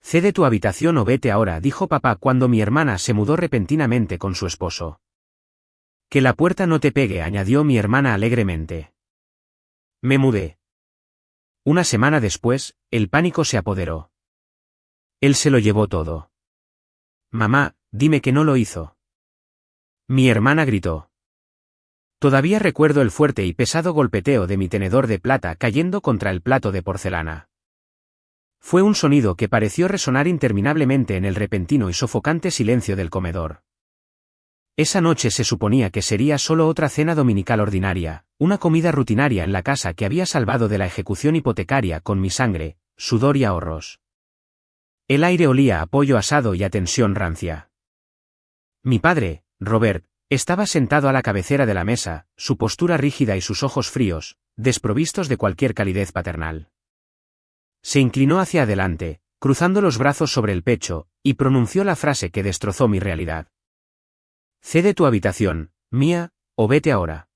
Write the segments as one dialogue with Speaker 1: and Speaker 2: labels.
Speaker 1: Cede tu habitación o vete ahora, dijo papá cuando mi hermana se mudó repentinamente con su esposo. Que la puerta no te pegue, añadió mi hermana alegremente. Me mudé. Una semana después, el pánico se apoderó. Él se lo llevó todo. Mamá, dime que no lo hizo. Mi hermana gritó. Todavía recuerdo el fuerte y pesado golpeteo de mi tenedor de plata cayendo contra el plato de porcelana. Fue un sonido que pareció resonar interminablemente en el repentino y sofocante silencio del comedor. Esa noche se suponía que sería solo otra cena dominical ordinaria, una comida rutinaria en la casa que había salvado de la ejecución hipotecaria con mi sangre, sudor y ahorros. El aire olía a pollo asado y a tensión rancia. Mi padre, Robert, estaba sentado a la cabecera de la mesa, su postura rígida y sus ojos fríos, desprovistos de cualquier calidez paternal. Se inclinó hacia adelante, cruzando los brazos sobre el pecho, y pronunció la frase que destrozó mi realidad. Cede tu habitación, mía, o vete ahora.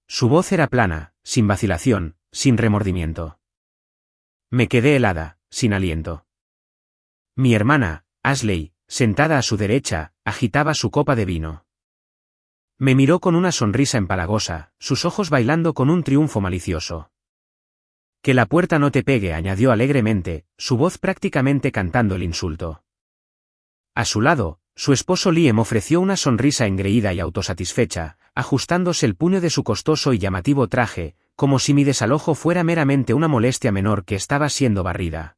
Speaker 1: Su voz era plana, sin vacilación, sin remordimiento. Me quedé helada, sin aliento. Mi hermana, Ashley, sentada a su derecha, agitaba su copa de vino. Me miró con una sonrisa empalagosa, sus ojos bailando con un triunfo malicioso. Que la puerta no te pegue, añadió alegremente, su voz prácticamente cantando el insulto. A su lado, su esposo Liam ofreció una sonrisa engreída y autosatisfecha, ajustándose el puño de su costoso y llamativo traje, como si mi desalojo fuera meramente una molestia menor que estaba siendo barrida.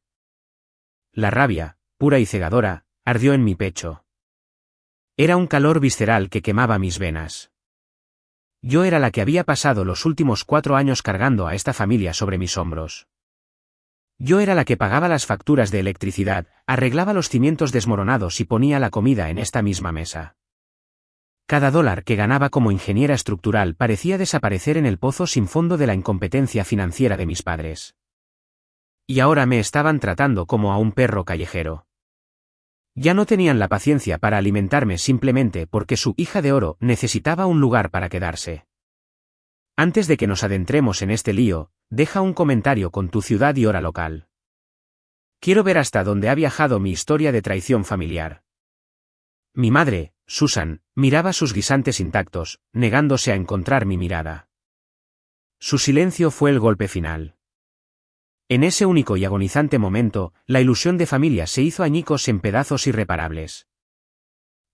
Speaker 1: La rabia, pura y cegadora, ardió en mi pecho. Era un calor visceral que quemaba mis venas. Yo era la que había pasado los últimos 4 años cargando a esta familia sobre mis hombros. Yo era la que pagaba las facturas de electricidad, arreglaba los cimientos desmoronados y ponía la comida en esta misma mesa. Cada dólar que ganaba como ingeniera estructural parecía desaparecer en el pozo sin fondo de la incompetencia financiera de mis padres. Y ahora me estaban tratando como a un perro callejero. Ya no tenían la paciencia para alimentarme simplemente porque su hija de oro necesitaba un lugar para quedarse. Antes de que nos adentremos en este lío, deja un comentario con tu ciudad y hora local. Quiero ver hasta dónde ha viajado mi historia de traición familiar. Mi madre, Susan, miraba sus guisantes intactos, negándose a encontrar mi mirada. Su silencio fue el golpe final. En ese único y agonizante momento, la ilusión de familia se hizo añicos en pedazos irreparables.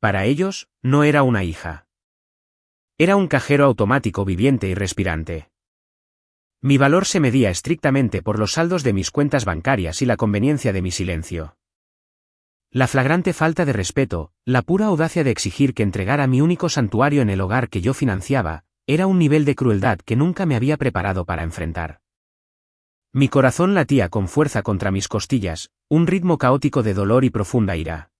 Speaker 1: Para ellos, no era una hija. Era un cajero automático viviente y respirante. Mi valor se medía estrictamente por los saldos de mis cuentas bancarias y la conveniencia de mi silencio. La flagrante falta de respeto, la pura audacia de exigir que entregara mi único santuario en el hogar que yo financiaba, era un nivel de crueldad que nunca me había preparado para enfrentar. Mi corazón latía con fuerza contra mis costillas, un ritmo caótico de dolor y profunda ira.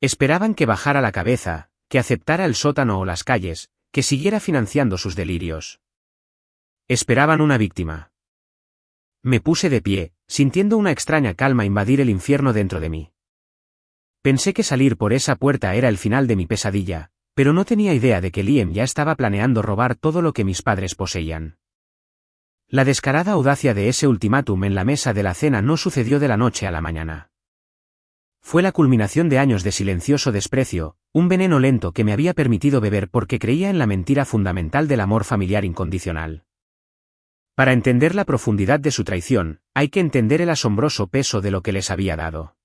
Speaker 1: Esperaban que bajara la cabeza, que aceptara el sótano o las calles, que siguiera financiando sus delirios. Esperaban una víctima. Me puse de pie, sintiendo una extraña calma invadir el infierno dentro de mí. Pensé que salir por esa puerta era el final de mi pesadilla, pero no tenía idea de que Liam ya estaba planeando robar todo lo que mis padres poseían. La descarada audacia de ese ultimátum en la mesa de la cena no sucedió de la noche a la mañana. Fue la culminación de años de silencioso desprecio, un veneno lento que me había permitido beber porque creía en la mentira fundamental del amor familiar incondicional. Para entender la profundidad de su traición, hay que entender el asombroso peso de lo que les había dado.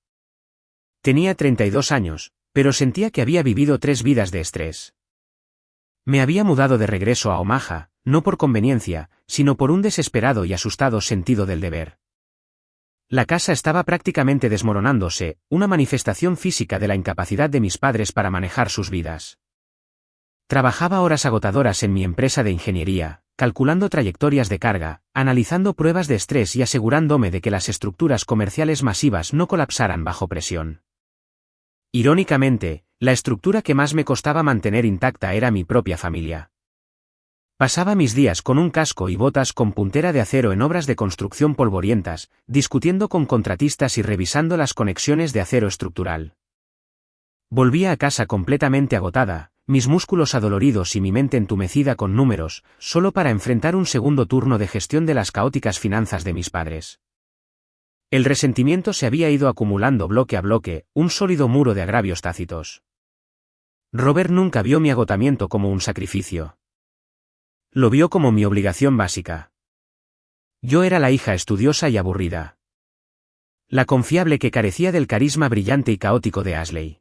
Speaker 1: Tenía 32 años, pero sentía que había vivido 3 vidas de estrés. Me había mudado de regreso a Omaha, no por conveniencia, sino por un desesperado y asustado sentido del deber. La casa estaba prácticamente desmoronándose, una manifestación física de la incapacidad de mis padres para manejar sus vidas. Trabajaba horas agotadoras en mi empresa de ingeniería, calculando trayectorias de carga, analizando pruebas de estrés y asegurándome de que las estructuras comerciales masivas no colapsaran bajo presión. Irónicamente, la estructura que más me costaba mantener intacta era mi propia familia. Pasaba mis días con un casco y botas con puntera de acero en obras de construcción polvorientas, discutiendo con contratistas y revisando las conexiones de acero estructural. Volvía a casa completamente agotada, mis músculos adoloridos y mi mente entumecida con números, solo para enfrentar un segundo turno de gestión de las caóticas finanzas de mis padres. El resentimiento se había ido acumulando bloque a bloque, un sólido muro de agravios tácitos. Robert nunca vio mi agotamiento como un sacrificio. Lo vio como mi obligación básica. Yo era la hija estudiosa y aburrida. La confiable que carecía del carisma brillante y caótico de Ashley.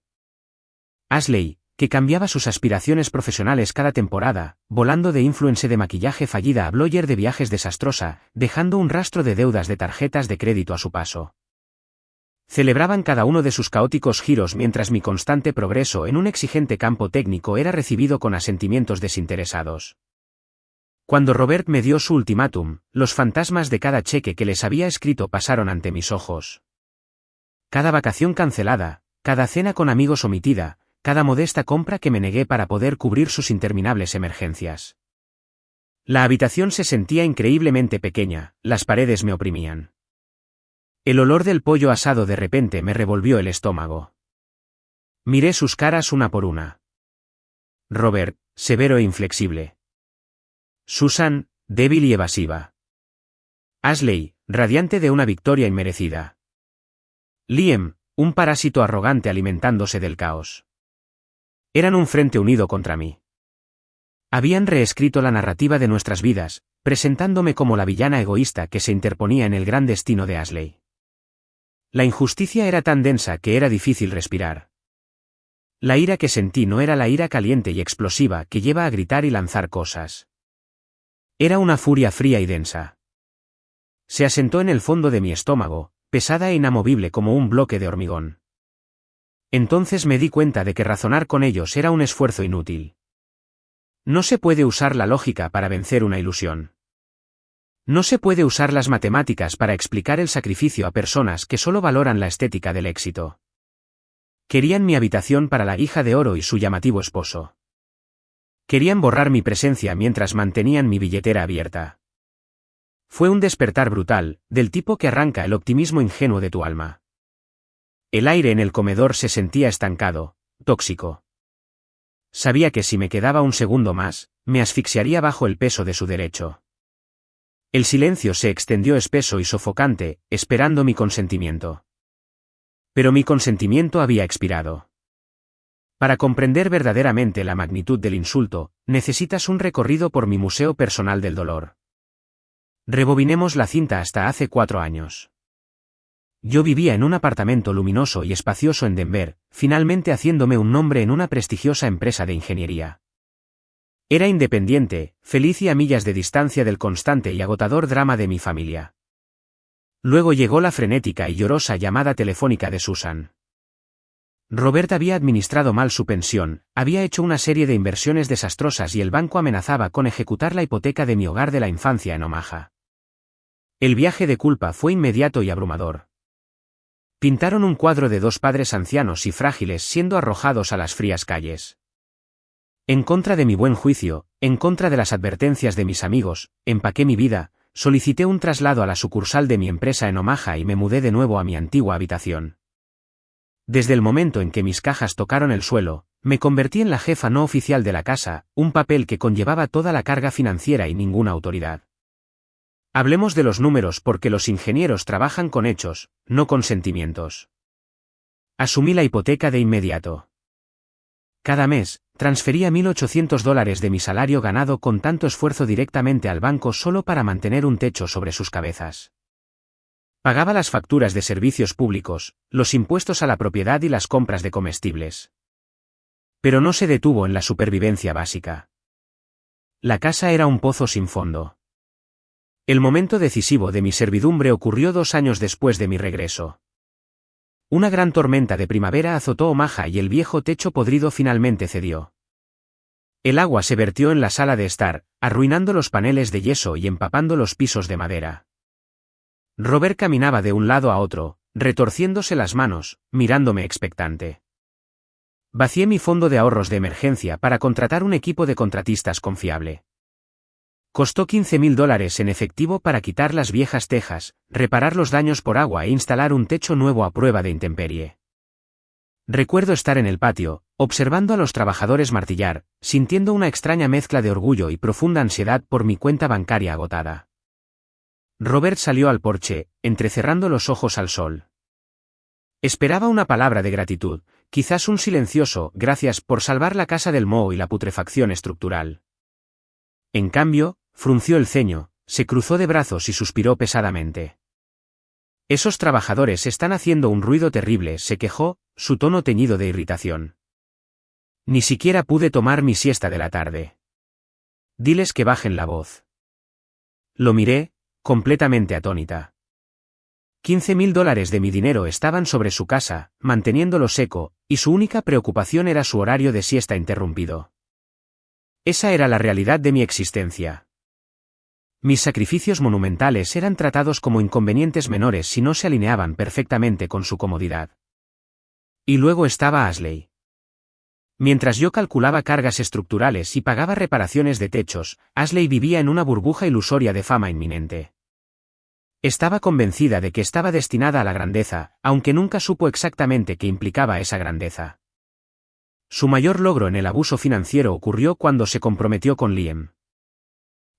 Speaker 1: Ashley, que cambiaba sus aspiraciones profesionales cada temporada, volando de influencer de maquillaje fallida a blogger de viajes desastrosa, dejando un rastro de deudas de tarjetas de crédito a su paso. Celebraban cada uno de sus caóticos giros mientras mi constante progreso en un exigente campo técnico era recibido con asentimientos desinteresados. Cuando Robert me dio su ultimátum, los fantasmas de cada cheque que les había escrito pasaron ante mis ojos. Cada vacación cancelada, cada cena con amigos omitida, cada modesta compra que me negué para poder cubrir sus interminables emergencias. La habitación se sentía increíblemente pequeña, las paredes me oprimían. El olor del pollo asado de repente me revolvió el estómago. Miré sus caras una por una. Robert, severo e inflexible. Susan, débil y evasiva. Ashley, radiante de una victoria inmerecida. Liam, un parásito arrogante alimentándose del caos. Eran un frente unido contra mí. Habían reescrito la narrativa de nuestras vidas, presentándome como la villana egoísta que se interponía en el gran destino de Ashley. La injusticia era tan densa que era difícil respirar. La ira que sentí no era la ira caliente y explosiva que lleva a gritar y lanzar cosas. Era una furia fría y densa. Se asentó en el fondo de mi estómago, pesada e inamovible como un bloque de hormigón. Entonces me di cuenta de que razonar con ellos era un esfuerzo inútil. No se puede usar la lógica para vencer una ilusión. No se puede usar las matemáticas para explicar el sacrificio a personas que solo valoran la estética del éxito. Querían mi habitación para la hija de oro y su llamativo esposo. Querían borrar mi presencia mientras mantenían mi billetera abierta. Fue un despertar brutal, del tipo que arranca el optimismo ingenuo de tu alma. El aire en el comedor se sentía estancado, tóxico. Sabía que si me quedaba un segundo más, me asfixiaría bajo el peso de su derecho. El silencio se extendió espeso y sofocante, esperando mi consentimiento. Pero mi consentimiento había expirado. Para comprender verdaderamente la magnitud del insulto, necesitas un recorrido por mi museo personal del dolor. Rebobinemos la cinta hasta hace 4 años. Yo vivía en un apartamento luminoso y espacioso en Denver, finalmente haciéndome un nombre en una prestigiosa empresa de ingeniería. Era independiente, feliz y a millas de distancia del constante y agotador drama de mi familia. Luego llegó la frenética y llorosa llamada telefónica de Susan. Robert había administrado mal su pensión, había hecho una serie de inversiones desastrosas y el banco amenazaba con ejecutar la hipoteca de mi hogar de la infancia en Omaha. El viaje de culpa fue inmediato y abrumador. Pintaron un cuadro de 2 padres ancianos y frágiles siendo arrojados a las frías calles. En contra de mi buen juicio, en contra de las advertencias de mis amigos, empaqué mi vida, solicité un traslado a la sucursal de mi empresa en Omaha y me mudé de nuevo a mi antigua habitación. Desde el momento en que mis cajas tocaron el suelo, me convertí en la jefa no oficial de la casa, un papel que conllevaba toda la carga financiera y ninguna autoridad. Hablemos de los números porque los ingenieros trabajan con hechos, no con sentimientos. Asumí la hipoteca de inmediato. Cada mes, transfería $1,800 de mi salario ganado con tanto esfuerzo directamente al banco solo para mantener un techo sobre sus cabezas. Pagaba las facturas de servicios públicos, los impuestos a la propiedad y las compras de comestibles. Pero no se detuvo en la supervivencia básica. La casa era un pozo sin fondo. El momento decisivo de mi servidumbre ocurrió 2 años después de mi regreso. Una gran tormenta de primavera azotó Omaha y el viejo techo podrido finalmente cedió. El agua se vertió en la sala de estar, arruinando los paneles de yeso y empapando los pisos de madera. Robert caminaba de un lado a otro, retorciéndose las manos, mirándome expectante. Vacié mi fondo de ahorros de emergencia para contratar un equipo de contratistas confiable. Costó $15,000 en efectivo para quitar las viejas tejas, reparar los daños por agua e instalar un techo nuevo a prueba de intemperie. Recuerdo estar en el patio, observando a los trabajadores martillar, sintiendo una extraña mezcla de orgullo y profunda ansiedad por mi cuenta bancaria agotada. Robert salió al porche, entrecerrando los ojos al sol. Esperaba una palabra de gratitud, quizás un silencioso «gracias por salvar la casa del moho y la putrefacción estructural». En cambio, frunció el ceño, se cruzó de brazos y suspiró pesadamente. «Esos trabajadores están haciendo un ruido terrible», se quejó, su tono teñido de irritación. «Ni siquiera pude tomar mi siesta de la tarde. Diles que bajen la voz». Lo miré, completamente atónita. $15.000 de mi dinero estaban sobre su casa, manteniéndolo seco, y su única preocupación era su horario de siesta interrumpido. Esa era la realidad de mi existencia. Mis sacrificios monumentales eran tratados como inconvenientes menores si no se alineaban perfectamente con su comodidad. Y luego estaba Ashley. Mientras yo calculaba cargas estructurales y pagaba reparaciones de techos, Ashley vivía en una burbuja ilusoria de fama inminente. Estaba convencida de que estaba destinada a la grandeza, aunque nunca supo exactamente qué implicaba esa grandeza. Su mayor logro en el abuso financiero ocurrió cuando se comprometió con Liam.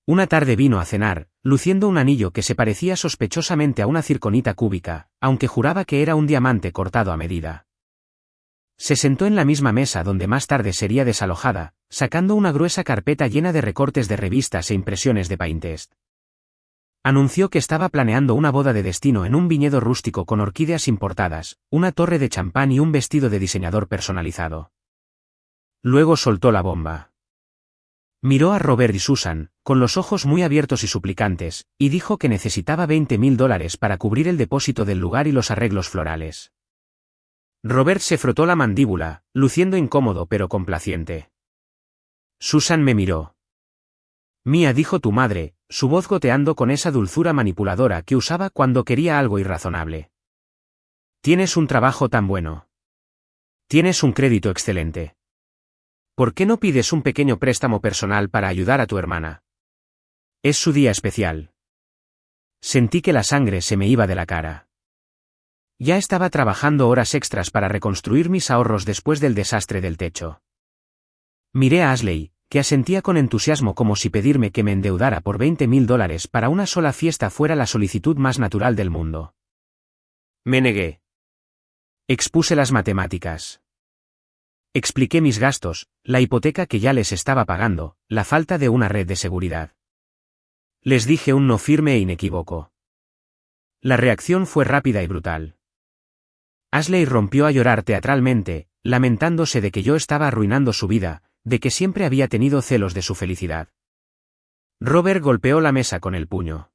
Speaker 1: Una tarde vino a cenar, luciendo un anillo que se parecía sospechosamente a una circonita cúbica, aunque juraba que era un diamante cortado a medida. Se sentó en la misma mesa donde más tarde sería desalojada, sacando una gruesa carpeta llena de recortes de revistas e impresiones de Pinterest. Anunció que estaba planeando una boda de destino en un viñedo rústico con orquídeas importadas, una torre de champán y un vestido de diseñador personalizado. Luego soltó la bomba. Miró a Robert y Susan, con los ojos muy abiertos y suplicantes, y dijo que necesitaba $20.000 para cubrir el depósito del lugar y los arreglos florales. Robert se frotó la mandíbula, luciendo incómodo pero complaciente. Susan me miró. «Mía», dijo tu madre, su voz goteando con esa dulzura manipuladora que usaba cuando quería algo irrazonable. «Tienes un trabajo tan bueno. Tienes un crédito excelente. ¿Por qué no pides un pequeño préstamo personal para ayudar a tu hermana? Es su día especial». Sentí que la sangre se me iba de la cara. Ya estaba trabajando horas extras para reconstruir mis ahorros después del desastre del techo. Miré a Ashley, que asentía con entusiasmo como si pedirme que me endeudara por $20.000 para una sola fiesta fuera la solicitud más natural del mundo. Me negué. Expuse las matemáticas. Expliqué mis gastos, la hipoteca que ya les estaba pagando, la falta de una red de seguridad. Les dije un no firme e inequívoco. La reacción fue rápida y brutal. Ashley rompió a llorar teatralmente, lamentándose de que yo estaba arruinando su vida, de que siempre había tenido celos de su felicidad. Robert golpeó la mesa con el puño.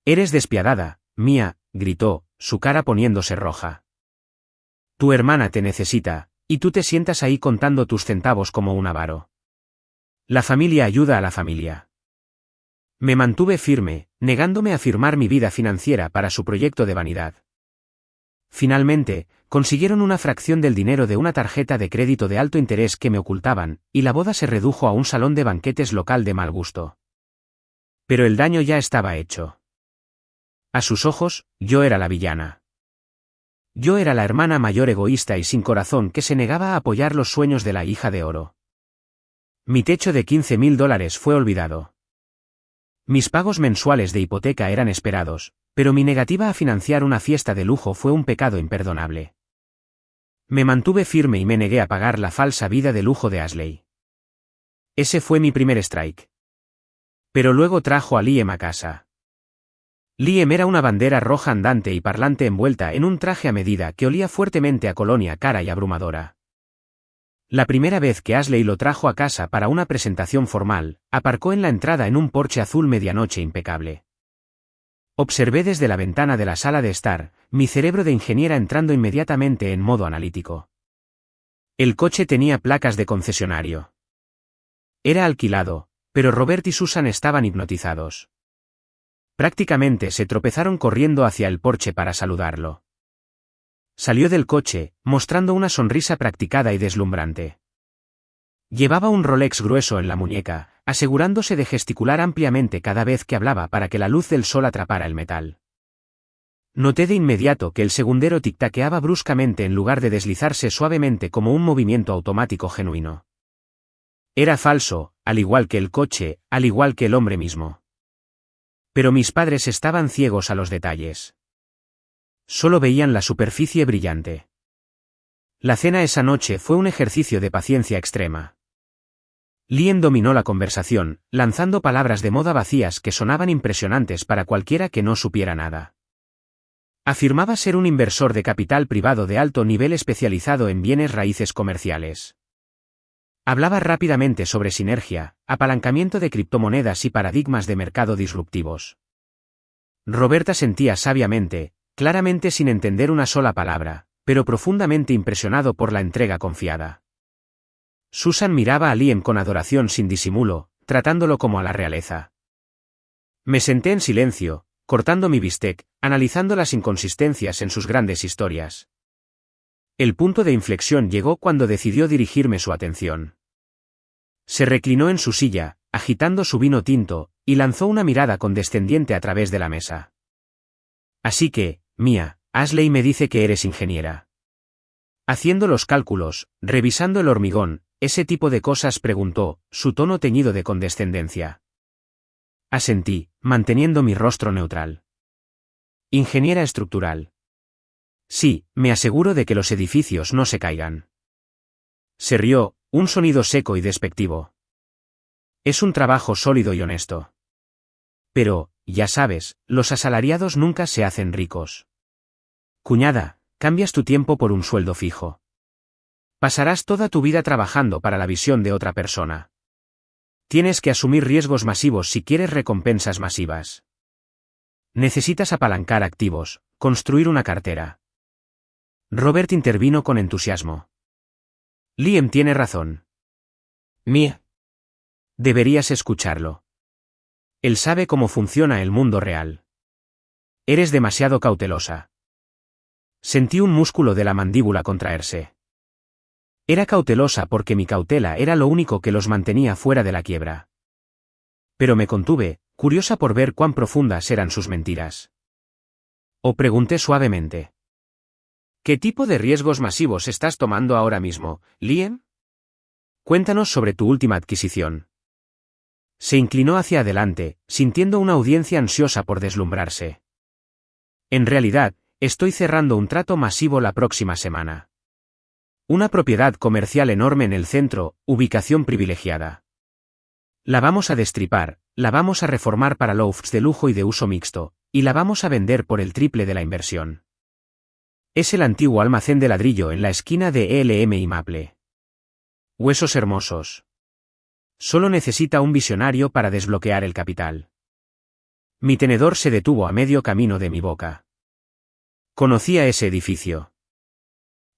Speaker 1: «Eres despiadada, Mía», gritó, su cara poniéndose roja. «Tu hermana te necesita, y tú te sientas ahí contando tus centavos como un avaro. La familia ayuda a la familia». Me mantuve firme, negándome a firmar mi vida financiera para su proyecto de vanidad. Finalmente, consiguieron una fracción del dinero de una tarjeta de crédito de alto interés que me ocultaban, y la boda se redujo a un salón de banquetes local de mal gusto. Pero el daño ya estaba hecho. A sus ojos, yo era la villana. Yo era la hermana mayor egoísta y sin corazón que se negaba a apoyar los sueños de la hija de oro. Mi techo de $15.000 fue olvidado. Mis pagos mensuales de hipoteca eran esperados, pero mi negativa a financiar una fiesta de lujo fue un pecado imperdonable. Me mantuve firme y me negué a pagar la falsa vida de lujo de Ashley. Ese fue mi primer strike. Pero luego trajo a Liam a casa. Liam era una bandera roja andante y parlante envuelta en un traje a medida que olía fuertemente a colonia cara y abrumadora. La primera vez que Ashley lo trajo a casa para una presentación formal, aparcó en la entrada en un Porsche azul medianoche impecable. Observé desde la ventana de la sala de estar, mi cerebro de ingeniera entrando inmediatamente en modo analítico. El coche tenía placas de concesionario. Era alquilado, pero Robert y Susan estaban hipnotizados. Prácticamente se tropezaron corriendo hacia el Porsche para saludarlo. Salió del coche, mostrando una sonrisa practicada y deslumbrante. Llevaba un Rolex grueso en la muñeca, asegurándose de gesticular ampliamente cada vez que hablaba para que la luz del sol atrapara el metal. Noté de inmediato que el segundero tic-taqueaba bruscamente en lugar de deslizarse suavemente como un movimiento automático genuino. Era falso, al igual que el coche, al igual que el hombre mismo. Pero mis padres estaban ciegos a los detalles. Solo veían la superficie brillante. La cena esa noche fue un ejercicio de paciencia extrema. Liam dominó la conversación, lanzando palabras de moda vacías que sonaban impresionantes para cualquiera que no supiera nada. Afirmaba ser un inversor de capital privado de alto nivel especializado en bienes raíces comerciales. Hablaba rápidamente sobre sinergia, apalancamiento de criptomonedas y paradigmas de mercado disruptivos. Roberta sentía sabiamente, claramente sin entender una sola palabra, pero profundamente impresionado por la entrega confiada. Susan miraba a Liam con adoración sin disimulo, tratándolo como a la realeza. Me senté en silencio, cortando mi bistec, analizando las inconsistencias en sus grandes historias. El punto de inflexión llegó cuando decidió dirigirme su atención. Se reclinó en su silla, agitando su vino tinto, y lanzó una mirada condescendiente a través de la mesa. Así que, Mia, Ashley me dice que eres ingeniera. Haciendo los cálculos, revisando el hormigón, ese tipo de cosas, preguntó, su tono teñido de condescendencia. Asentí, manteniendo mi rostro neutral. Ingeniera estructural. Sí, me aseguro de que los edificios no se caigan. Se rió, un sonido seco y despectivo. Es un trabajo sólido y honesto. Pero, ya sabes, los asalariados nunca se hacen ricos. Cuñada, cambias tu tiempo por un sueldo fijo. Pasarás toda tu vida trabajando para la visión de otra persona. Tienes que asumir riesgos masivos si quieres recompensas masivas. Necesitas apalancar activos, construir una cartera. Robert intervino con entusiasmo. Liam tiene razón. Mia. Deberías escucharlo. Él sabe cómo funciona el mundo real. Eres demasiado cautelosa. Sentí un músculo de la mandíbula contraerse. Era cautelosa porque mi cautela era lo único que los mantenía fuera de la quiebra. Pero me contuve, curiosa por ver cuán profundas eran sus mentiras. O pregunté suavemente. ¿Qué tipo de riesgos masivos estás tomando ahora mismo, Liam? Cuéntanos sobre tu última adquisición. Se inclinó hacia adelante, sintiendo una audiencia ansiosa por deslumbrarse. En realidad, estoy cerrando un trato masivo la próxima semana. Una propiedad comercial enorme en el centro, ubicación privilegiada. La vamos a destripar, la vamos a reformar para lofts de lujo y de uso mixto, y la vamos a vender por el triple de la inversión. Es el antiguo almacén de ladrillo en la esquina de ELM y Maple. Huesos hermosos. Solo necesita un visionario para desbloquear el capital. Mi tenedor se detuvo a medio camino de mi boca. Conocía ese edificio.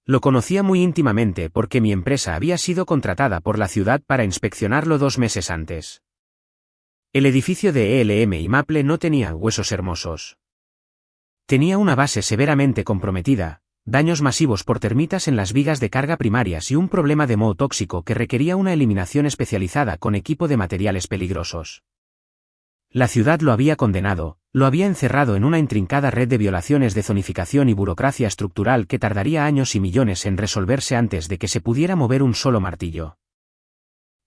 Speaker 1: Lo conocía muy íntimamente porque mi empresa había sido contratada por la ciudad para inspeccionarlo 2 meses antes. El edificio de ELM y Maple no tenía huesos hermosos. Tenía una base severamente comprometida, daños masivos por termitas en las vigas de carga primarias y un problema de moho tóxico que requería una eliminación especializada con equipo de materiales peligrosos. La ciudad lo había condenado, lo había encerrado en una intrincada red de violaciones de zonificación y burocracia estructural que tardaría años y millones en resolverse antes de que se pudiera mover un solo martillo.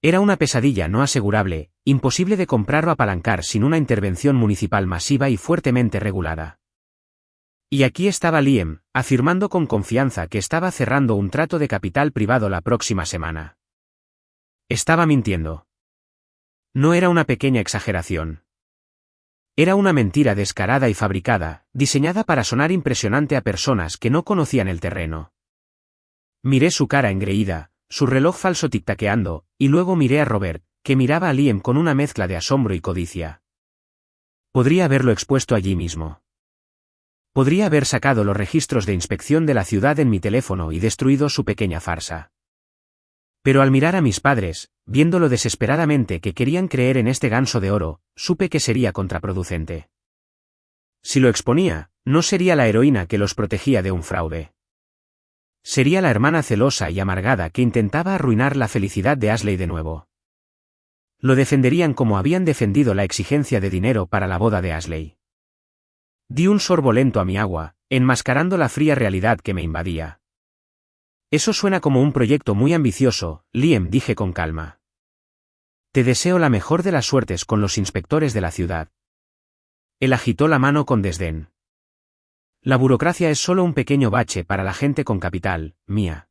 Speaker 1: Era una pesadilla no asegurable, imposible de comprar o apalancar sin una intervención municipal masiva y fuertemente regulada. Y aquí estaba Liam, afirmando con confianza que estaba cerrando un trato de capital privado la próxima semana. Estaba mintiendo. No era una pequeña exageración. Era una mentira descarada y fabricada, diseñada para sonar impresionante a personas que no conocían el terreno. Miré su cara engreída, su reloj falso tic-taqueando, y luego miré a Robert, que miraba a Liam con una mezcla de asombro y codicia. Podría haberlo expuesto allí mismo. Podría haber sacado los registros de inspección de la ciudad en mi teléfono y destruido su pequeña farsa. Pero al mirar a mis padres, viendo lo desesperadamente que querían creer en este ganso de oro, supe que sería contraproducente. Si lo exponía, no sería la heroína que los protegía de un fraude. Sería la hermana celosa y amargada que intentaba arruinar la felicidad de Ashley de nuevo. Lo defenderían como habían defendido la exigencia de dinero para la boda de Ashley. Di un sorbo lento a mi agua, enmascarando la fría realidad que me invadía. Eso suena como un proyecto muy ambicioso, Liam, dije con calma. Te deseo la mejor de las suertes con los inspectores de la ciudad. Él agitó la mano con desdén. La burocracia es solo un pequeño bache para la gente con capital, Mia.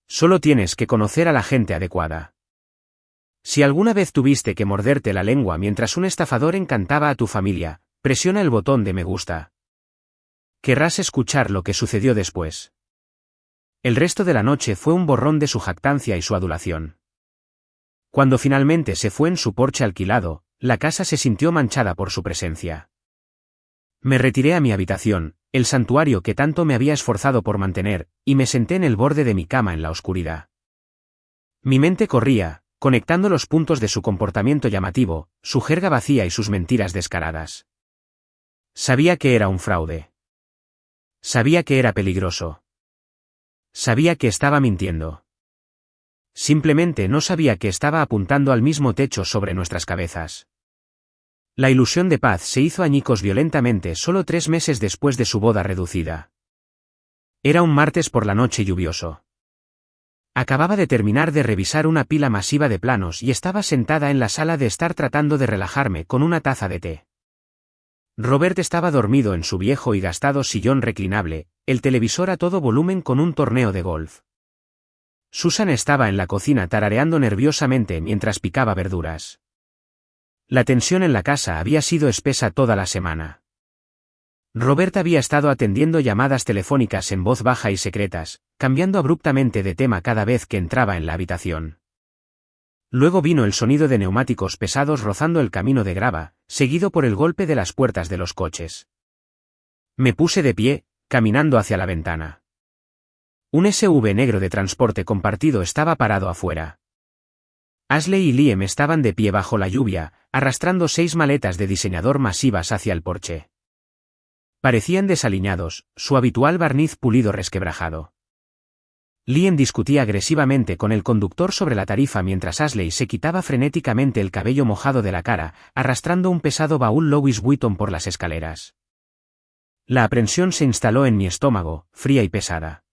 Speaker 1: Solo tienes que conocer a la gente adecuada. Si alguna vez tuviste que morderte la lengua mientras un estafador encantaba a tu familia, presiona el botón de me gusta. Querrás escuchar lo que sucedió después. El resto de la noche fue un borrón de su jactancia y su adulación. Cuando finalmente se fue en su porche alquilado, la casa se sintió manchada por su presencia. Me retiré a mi habitación, el santuario que tanto me había esforzado por mantener, y me senté en el borde de mi cama en la oscuridad. Mi mente corría, conectando los puntos de su comportamiento llamativo, su jerga vacía y sus mentiras descaradas. Sabía que era un fraude. Sabía que era peligroso. Sabía que estaba mintiendo. Simplemente no sabía que estaba apuntando al mismo techo sobre nuestras cabezas. La ilusión de paz se hizo añicos violentamente solo 3 meses después de su boda reducida. Era un martes por la noche lluvioso. Acababa de terminar de revisar una pila masiva de planos y estaba sentada en la sala de estar tratando de relajarme con una taza de té. Robert estaba dormido en su viejo y gastado sillón reclinable, el televisor a todo volumen con un torneo de golf. Susan estaba en la cocina tarareando nerviosamente mientras picaba verduras. La tensión en la casa había sido espesa toda la semana. Robert había estado atendiendo llamadas telefónicas en voz baja y secretas, cambiando abruptamente de tema cada vez que entraba en la habitación. Luego vino el sonido de neumáticos pesados rozando el camino de grava, seguido por el golpe de las puertas de los coches. Me puse de pie, caminando hacia la ventana. Un SUV negro de transporte compartido estaba parado afuera. Ashley y Liam estaban de pie bajo la lluvia, arrastrando 6 maletas de diseñador masivas hacia el porche. Parecían desaliñados, su habitual barniz pulido resquebrajado. Liam discutía agresivamente con el conductor sobre la tarifa mientras Ashley se quitaba frenéticamente el cabello mojado de la cara, arrastrando un pesado baúl Louis Vuitton por las escaleras. La aprensión se instaló en mi estómago, fría y pesada.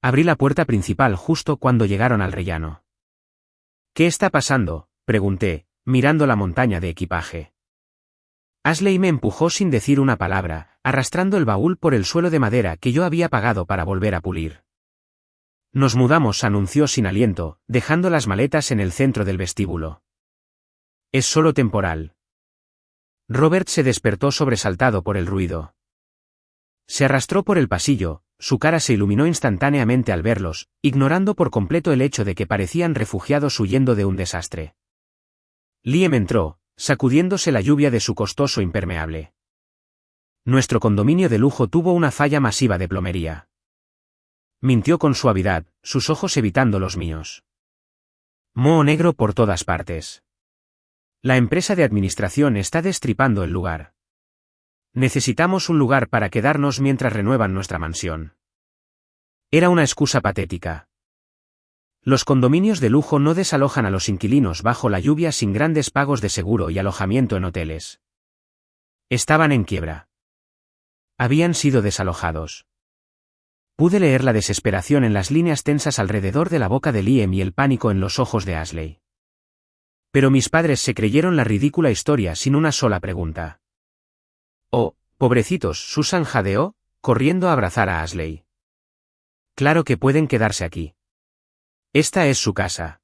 Speaker 1: Abrí la puerta principal justo cuando llegaron al rellano. ¿Qué está pasando?, pregunté, mirando la montaña de equipaje. Ashley me empujó sin decir una palabra, arrastrando el baúl por el suelo de madera que yo había pagado para volver a pulir. Nos mudamos, anunció sin aliento, dejando las maletas en el centro del vestíbulo. Es solo temporal. Robert se despertó sobresaltado por el ruido. Se arrastró por el pasillo, su cara se iluminó instantáneamente al verlos, ignorando por completo el hecho de que parecían refugiados huyendo de un desastre. Liam entró, sacudiéndose la lluvia de su costoso impermeable. Nuestro condominio de lujo tuvo una falla masiva de plomería. Mintió con suavidad, sus ojos evitando los míos. Moho negro por todas partes. La empresa de administración está destripando el lugar. Necesitamos un lugar para quedarnos mientras renuevan nuestra mansión. Era una excusa patética. Los condominios de lujo no desalojan a los inquilinos bajo la lluvia sin grandes pagos de seguro y alojamiento en hoteles. Estaban en quiebra. Habían sido desalojados. Pude leer la desesperación en las líneas tensas alrededor de la boca de Liam y el pánico en los ojos de Ashley. Pero mis padres se creyeron la ridícula historia sin una sola pregunta. Oh, pobrecitos, Susan jadeó, corriendo a abrazar a Ashley. Claro que pueden quedarse aquí. Esta es su casa.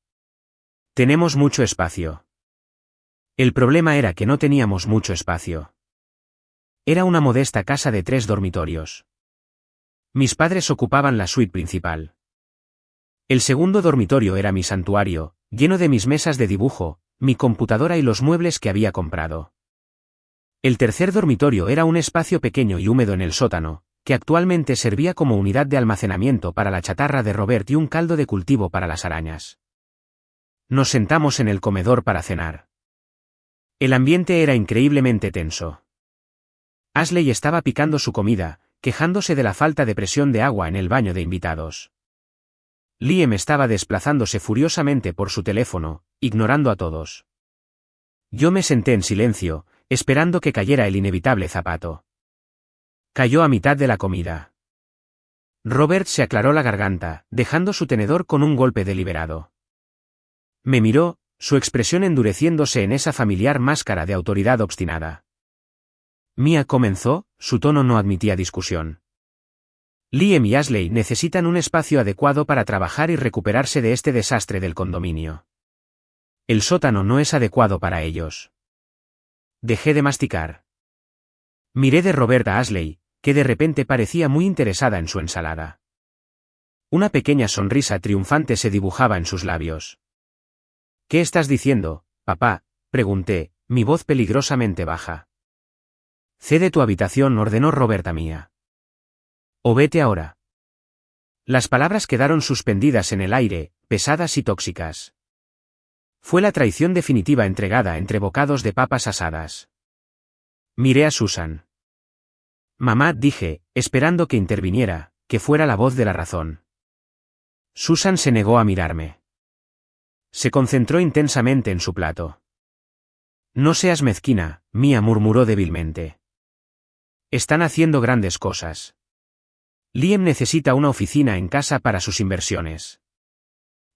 Speaker 1: Tenemos mucho espacio. El problema era que no teníamos mucho espacio. Era una modesta casa de 3 dormitorios. Mis padres ocupaban la suite principal. El segundo dormitorio era mi santuario, lleno de mis mesas de dibujo, mi computadora y los muebles que había comprado. El tercer dormitorio era un espacio pequeño y húmedo en el sótano, que actualmente servía como unidad de almacenamiento para la chatarra de Robert y un caldo de cultivo para las arañas. Nos sentamos en el comedor para cenar. El ambiente era increíblemente tenso. Ashley estaba picando su comida, quejándose de la falta de presión de agua en el baño de invitados. Liam estaba desplazándose furiosamente por su teléfono, ignorando a todos. Yo me senté en silencio, esperando que cayera el inevitable zapato. Cayó a mitad de la comida. Robert se aclaró la garganta, dejando su tenedor con un golpe deliberado. Me miró, su expresión endureciéndose en esa familiar máscara de autoridad obstinada. Mia comenzó, su tono no admitía discusión. Liam y Ashley necesitan un espacio adecuado para trabajar y recuperarse de este desastre del condominio. El sótano no es adecuado para ellos. Dejé de masticar. Miré de Robert a Ashley, que de repente parecía muy interesada en su ensalada. Una pequeña sonrisa triunfante se dibujaba en sus labios. ¿Qué estás diciendo, papá?, pregunté, mi voz peligrosamente baja. Cede tu habitación, ordenó Robert a Mia. O vete ahora. Las palabras quedaron suspendidas en el aire, pesadas y tóxicas. Fue la traición definitiva entregada entre bocados de papas asadas. Miré a Susan. Mamá, dije, esperando que interviniera, que fuera la voz de la razón. Susan se negó a mirarme. Se concentró intensamente en su plato. No seas mezquina, Mia, murmuró débilmente. Están haciendo grandes cosas. Liam necesita una oficina en casa para sus inversiones.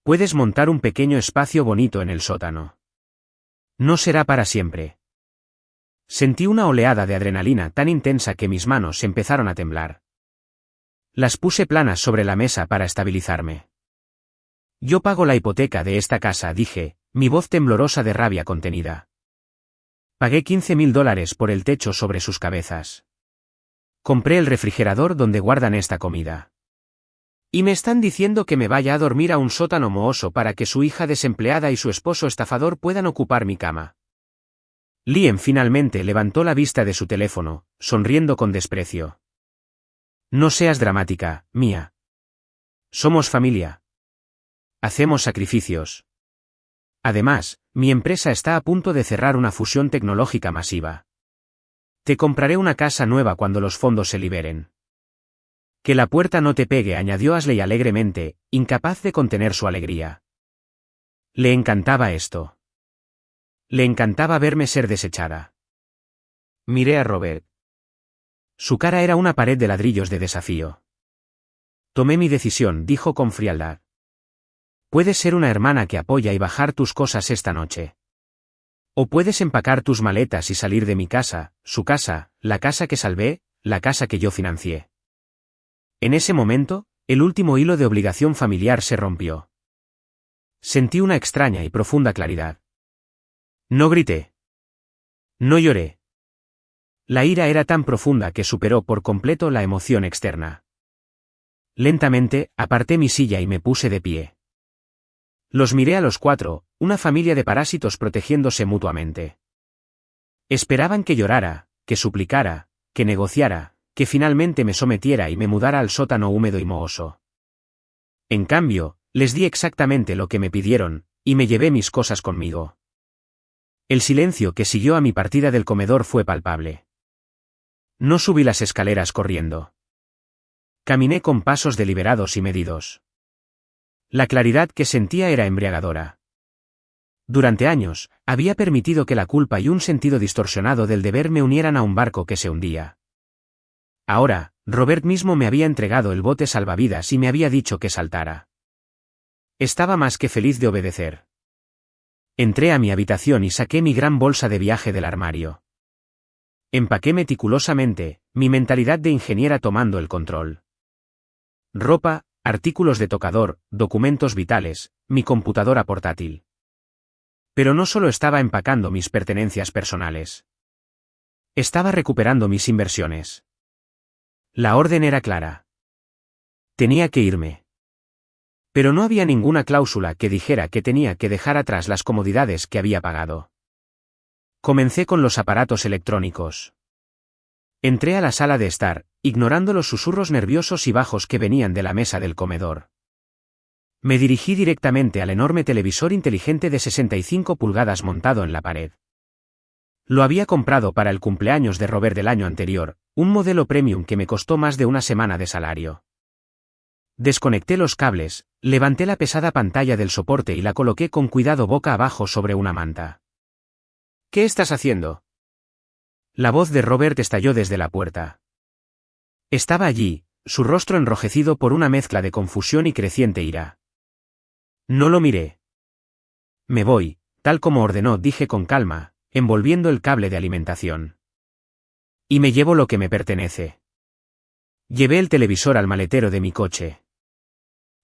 Speaker 1: Puedes montar un pequeño espacio bonito en el sótano. No será para siempre. Sentí una oleada de adrenalina tan intensa que mis manos empezaron a temblar. Las puse planas sobre la mesa para estabilizarme. Yo pago la hipoteca de esta casa, dije, mi voz temblorosa de rabia contenida. Pagué $15,000 por el techo sobre sus cabezas. Compré el refrigerador donde guardan esta comida. Y me están diciendo que me vaya a dormir a un sótano mohoso para que su hija desempleada y su esposo estafador puedan ocupar mi cama. Liam finalmente levantó la vista de su teléfono, sonriendo con desprecio. No seas dramática, Mia. Somos familia. Hacemos sacrificios. Además, mi empresa está a punto de cerrar una fusión tecnológica masiva. Te compraré una casa nueva cuando los fondos se liberen. Que la puerta no te pegue, añadió Ashley alegremente, incapaz de contener su alegría. Le encantaba esto. Le encantaba verme ser desechada. Miré a Robert. Su cara era una pared de ladrillos de desafío. Tomé mi decisión, dijo con frialdad. Puedes ser una hermana que apoya y bajar tus cosas esta noche. O puedes empacar tus maletas y salir de mi casa, su casa, la casa que salvé, la casa que yo financié. En ese momento, el último hilo de obligación familiar se rompió. Sentí una extraña y profunda claridad. No grité. No lloré. La ira era tan profunda que superó por completo la emoción externa. Lentamente, aparté mi silla y me puse de pie. Los miré a los cuatro, una familia de parásitos protegiéndose mutuamente. Esperaban que llorara, que suplicara, que negociara, que finalmente me sometiera y me mudara al sótano húmedo y mohoso. En cambio, les di exactamente lo que me pidieron, y me llevé mis cosas conmigo. El silencio que siguió a mi partida del comedor fue palpable. No subí las escaleras corriendo. Caminé con pasos deliberados y medidos. La claridad que sentía era embriagadora. Durante años, había permitido que la culpa y un sentido distorsionado del deber me unieran a un barco que se hundía. Ahora, Robert mismo me había entregado el bote salvavidas y me había dicho que saltara. Estaba más que feliz de obedecer. Entré a mi habitación y saqué mi gran bolsa de viaje del armario. Empaqué meticulosamente, mi mentalidad de ingeniera tomando el control. Ropa, artículos de tocador, documentos vitales, mi computadora portátil. Pero no solo estaba empacando mis pertenencias personales. Estaba recuperando mis inversiones. La orden era clara. Tenía que irme. Pero no había ninguna cláusula que dijera que tenía que dejar atrás las comodidades que había pagado. Comencé con los aparatos electrónicos. Entré a la sala de estar, ignorando los susurros nerviosos y bajos que venían de la mesa del comedor. Me dirigí directamente al enorme televisor inteligente de 65 pulgadas montado en la pared. Lo había comprado para el cumpleaños de Robert del año anterior, un modelo premium que me costó más de una semana de salario. Desconecté los cables, levanté la pesada pantalla del soporte y la coloqué con cuidado boca abajo sobre una manta. ¿Qué estás haciendo? La voz de Robert estalló desde la puerta. Estaba allí, su rostro enrojecido por una mezcla de confusión y creciente ira. No lo miré. Me voy, tal como ordenó, dije con calma, envolviendo el cable de alimentación. Y me llevo lo que me pertenece. Llevé el televisor al maletero de mi coche.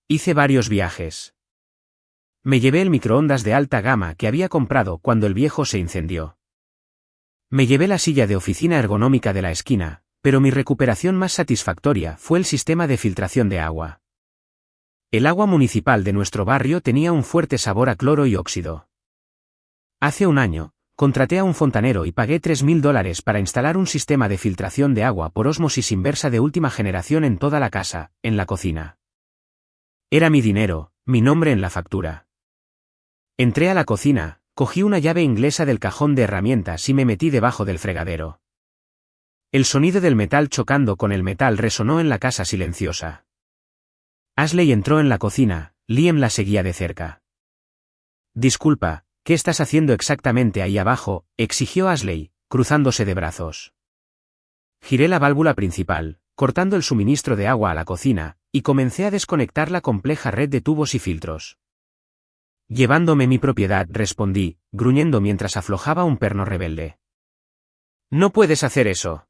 Speaker 1: Hice varios viajes. Me llevé el microondas de alta gama que había comprado cuando el viejo se incendió. Me llevé la silla de oficina ergonómica de la esquina, pero mi recuperación más satisfactoria fue el sistema de filtración de agua. El agua municipal de nuestro barrio tenía un fuerte sabor a cloro y óxido. Hace un año, contraté a un fontanero y pagué $3.000 para instalar un sistema de filtración de agua por ósmosis inversa de última generación en toda la casa, en la cocina. Era mi dinero, mi nombre en la factura. Entré a la cocina, cogí una llave inglesa del cajón de herramientas y me metí debajo del fregadero. El sonido del metal chocando con el metal resonó en la casa silenciosa. Ashley entró en la cocina, Liam la seguía de cerca. Disculpa, ¿qué estás haciendo exactamente ahí abajo?, exigió Ashley, cruzándose de brazos. Giré la válvula principal, cortando el suministro de agua a la cocina, y comencé a desconectar la compleja red de tubos y filtros. Llevándome mi propiedad, respondí, gruñendo mientras aflojaba un perno rebelde. No puedes hacer eso.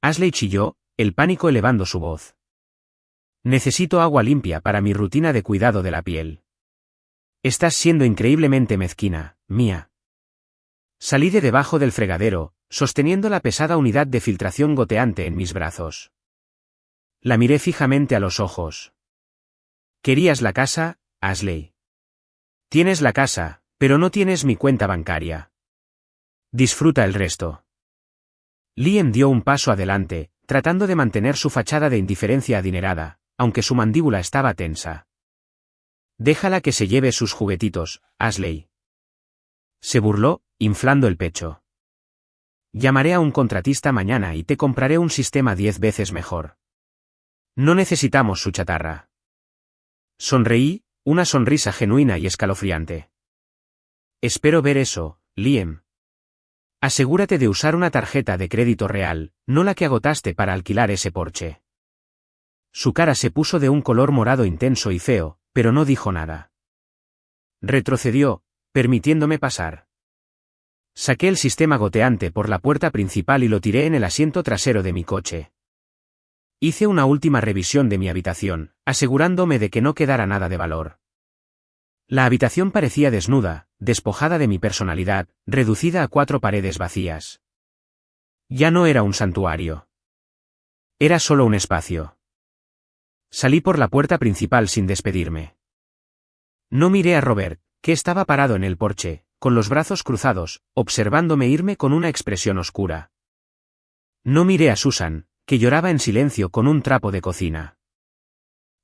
Speaker 1: Ashley chilló, el pánico elevando su voz. Necesito agua limpia para mi rutina de cuidado de la piel. Estás siendo increíblemente mezquina, Mia. Salí de debajo del fregadero, sosteniendo la pesada unidad de filtración goteante en mis brazos. La miré fijamente a los ojos. ¿Querías la casa, Ashley? Tienes la casa, pero no tienes mi cuenta bancaria. Disfruta el resto. Liam dio un paso adelante, tratando de mantener su fachada de indiferencia adinerada, aunque su mandíbula estaba tensa. Déjala que se lleve sus juguetitos, Ashley. Se burló, inflando el pecho. Llamaré a un contratista mañana y te compraré un sistema 10 veces mejor. No necesitamos su chatarra. Sonreí, una sonrisa genuina y escalofriante. Espero ver eso, Liam. Asegúrate de usar una tarjeta de crédito real, no la que agotaste para alquilar ese Porsche. Su cara se puso de un color morado intenso y feo, pero no dijo nada. Retrocedió, permitiéndome pasar. Saqué el sistema goteante por la puerta principal y lo tiré en el asiento trasero de mi coche. Hice una última revisión de mi habitación, asegurándome de que no quedara nada de valor. La habitación parecía desnuda, despojada de mi personalidad, reducida a 4 paredes vacías. Ya no era un santuario. Era solo un espacio. Salí por la puerta principal sin despedirme. No miré a Robert, que estaba parado en el porche, con los brazos cruzados, observándome irme con una expresión oscura. No miré a Susan, que lloraba en silencio con un trapo de cocina.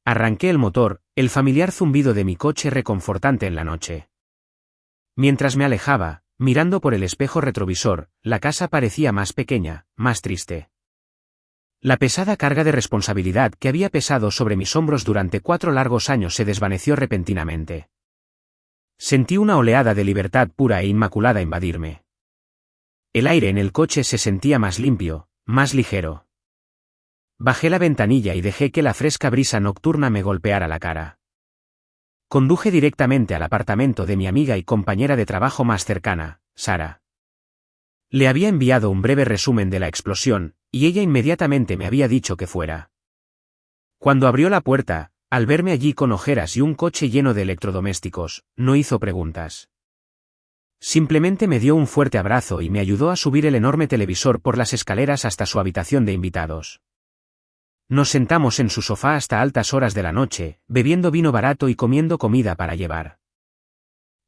Speaker 1: Arranqué el motor, el familiar zumbido de mi coche reconfortante en la noche. Mientras me alejaba, mirando por el espejo retrovisor, la casa parecía más pequeña, más triste. La pesada carga de responsabilidad que había pesado sobre mis hombros durante 4 largos años se desvaneció repentinamente. Sentí una oleada de libertad pura e inmaculada invadirme. El aire en el coche se sentía más limpio, más ligero. Bajé la ventanilla y dejé que la fresca brisa nocturna me golpeara la cara. Conduje directamente al apartamento de mi amiga y compañera de trabajo más cercana, Sara. Le había enviado un breve resumen de la explosión, y ella inmediatamente me había dicho que fuera. Cuando abrió la puerta, al verme allí con ojeras y un coche lleno de electrodomésticos, no hizo preguntas. Simplemente me dio un fuerte abrazo y me ayudó a subir el enorme televisor por las escaleras hasta su habitación de invitados. Nos sentamos en su sofá hasta altas horas de la noche, bebiendo vino barato y comiendo comida para llevar.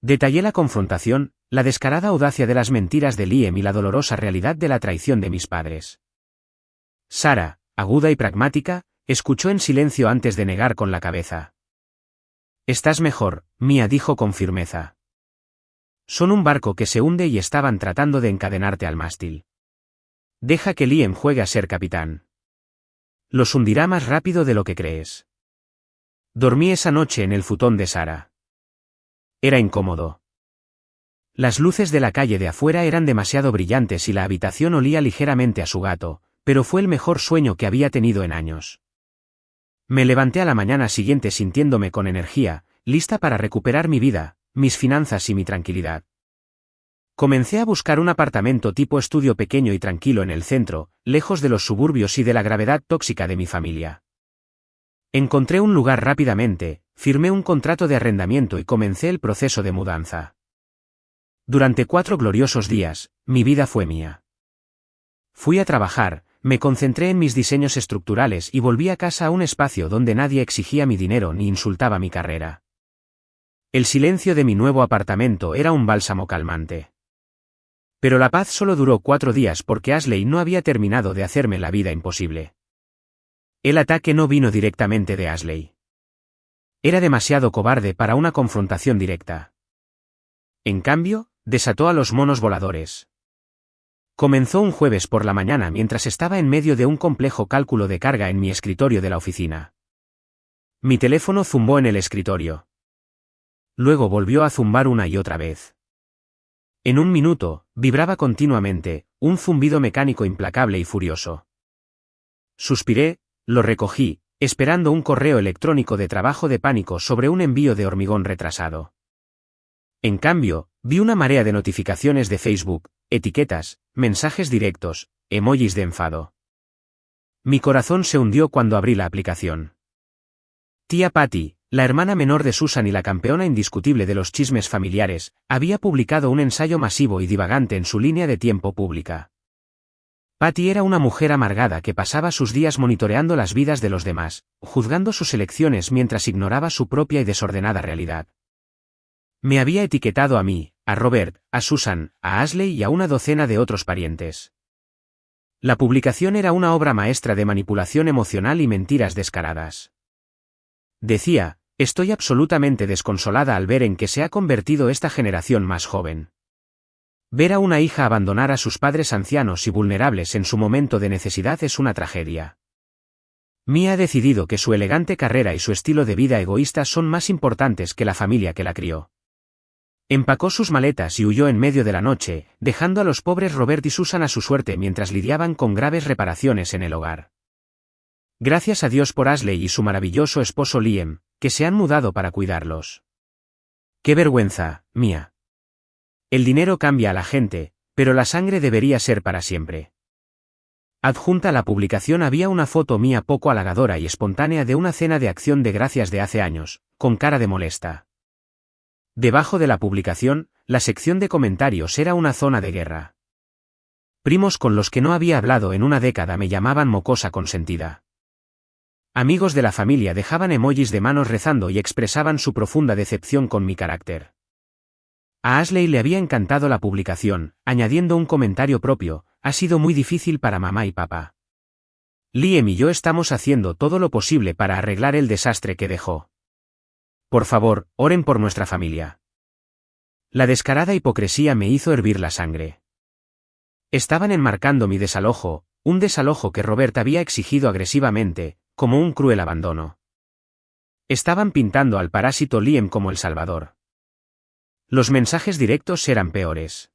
Speaker 1: Detallé la confrontación, la descarada audacia de las mentiras de Liam y la dolorosa realidad de la traición de mis padres. Sara, aguda y pragmática, escuchó en silencio antes de negar con la cabeza. Estás mejor, Mia, dijo con firmeza. Son un barco que se hunde y estaban tratando de encadenarte al mástil. Deja que Liam juegue a ser capitán. Los hundirá más rápido de lo que crees. Dormí esa noche en el futón de Sara. Era incómodo. Las luces de la calle de afuera eran demasiado brillantes y la habitación olía ligeramente a su gato, pero fue el mejor sueño que había tenido en años. Me levanté a la mañana siguiente sintiéndome con energía, lista para recuperar mi vida, mis finanzas y mi tranquilidad. Comencé a buscar un apartamento tipo estudio pequeño y tranquilo en el centro, lejos de los suburbios y de la gravedad tóxica de mi familia. Encontré un lugar rápidamente, firmé un contrato de arrendamiento y comencé el proceso de mudanza. Durante 4 gloriosos días, mi vida fue mía. Fui a trabajar, me concentré en mis diseños estructurales y volví a casa a un espacio donde nadie exigía mi dinero ni insultaba mi carrera. El silencio de mi nuevo apartamento era un bálsamo calmante. Pero la paz solo duró 4 días porque Ashley no había terminado de hacerme la vida imposible. El ataque no vino directamente de Ashley. Era demasiado cobarde para una confrontación directa. En cambio, desató a los monos voladores. Comenzó un jueves por la mañana mientras estaba en medio de un complejo cálculo de carga en mi escritorio de la oficina. Mi teléfono zumbó en el escritorio. Luego volvió a zumbar una y otra vez. En un minuto, vibraba continuamente, un zumbido mecánico implacable y furioso. Suspiré, lo recogí, esperando un correo electrónico de trabajo de pánico sobre un envío de hormigón retrasado. En cambio, vi una marea de notificaciones de Facebook, etiquetas, mensajes directos, emojis de enfado. Mi corazón se hundió cuando abrí la aplicación. Tía Patty, la hermana menor de Susan y la campeona indiscutible de los chismes familiares, había publicado un ensayo masivo y divagante en su línea de tiempo pública. Patty era una mujer amargada que pasaba sus días monitoreando las vidas de los demás, juzgando sus elecciones mientras ignoraba su propia y desordenada realidad. Me había etiquetado a mí, a Robert, a Susan, a Ashley y a una docena de otros parientes. La publicación era una obra maestra de manipulación emocional y mentiras descaradas. Decía, estoy absolutamente desconsolada al ver en qué se ha convertido esta generación más joven. Ver a una hija abandonar a sus padres ancianos y vulnerables en su momento de necesidad es una tragedia. Mia ha decidido que su elegante carrera y su estilo de vida egoísta son más importantes que la familia que la crió. Empacó sus maletas y huyó en medio de la noche, dejando a los pobres Robert y Susan a su suerte mientras lidiaban con graves reparaciones en el hogar. Gracias a Dios por Ashley y su maravilloso esposo Liam, que se han mudado para cuidarlos. ¡Qué vergüenza, Mia! El dinero cambia a la gente, pero la sangre debería ser para siempre. Adjunta a la publicación había una foto mía poco halagadora y espontánea de una cena de acción de gracias de hace años, con cara de molesta. Debajo de la publicación, la sección de comentarios era una zona de guerra. Primos con los que no había hablado en una década me llamaban mocosa consentida. Amigos de la familia dejaban emojis de manos rezando y expresaban su profunda decepción con mi carácter. A Ashley le había encantado la publicación, añadiendo un comentario propio, ha sido muy difícil para mamá y papá. Liam y yo estamos haciendo todo lo posible para arreglar el desastre que dejó. Por favor, oren por nuestra familia. La descarada hipocresía me hizo hervir la sangre. Estaban enmarcando mi desalojo, un desalojo que Robert había exigido agresivamente, como un cruel abandono. Estaban pintando al parásito Liam como el salvador. Los mensajes directos eran peores.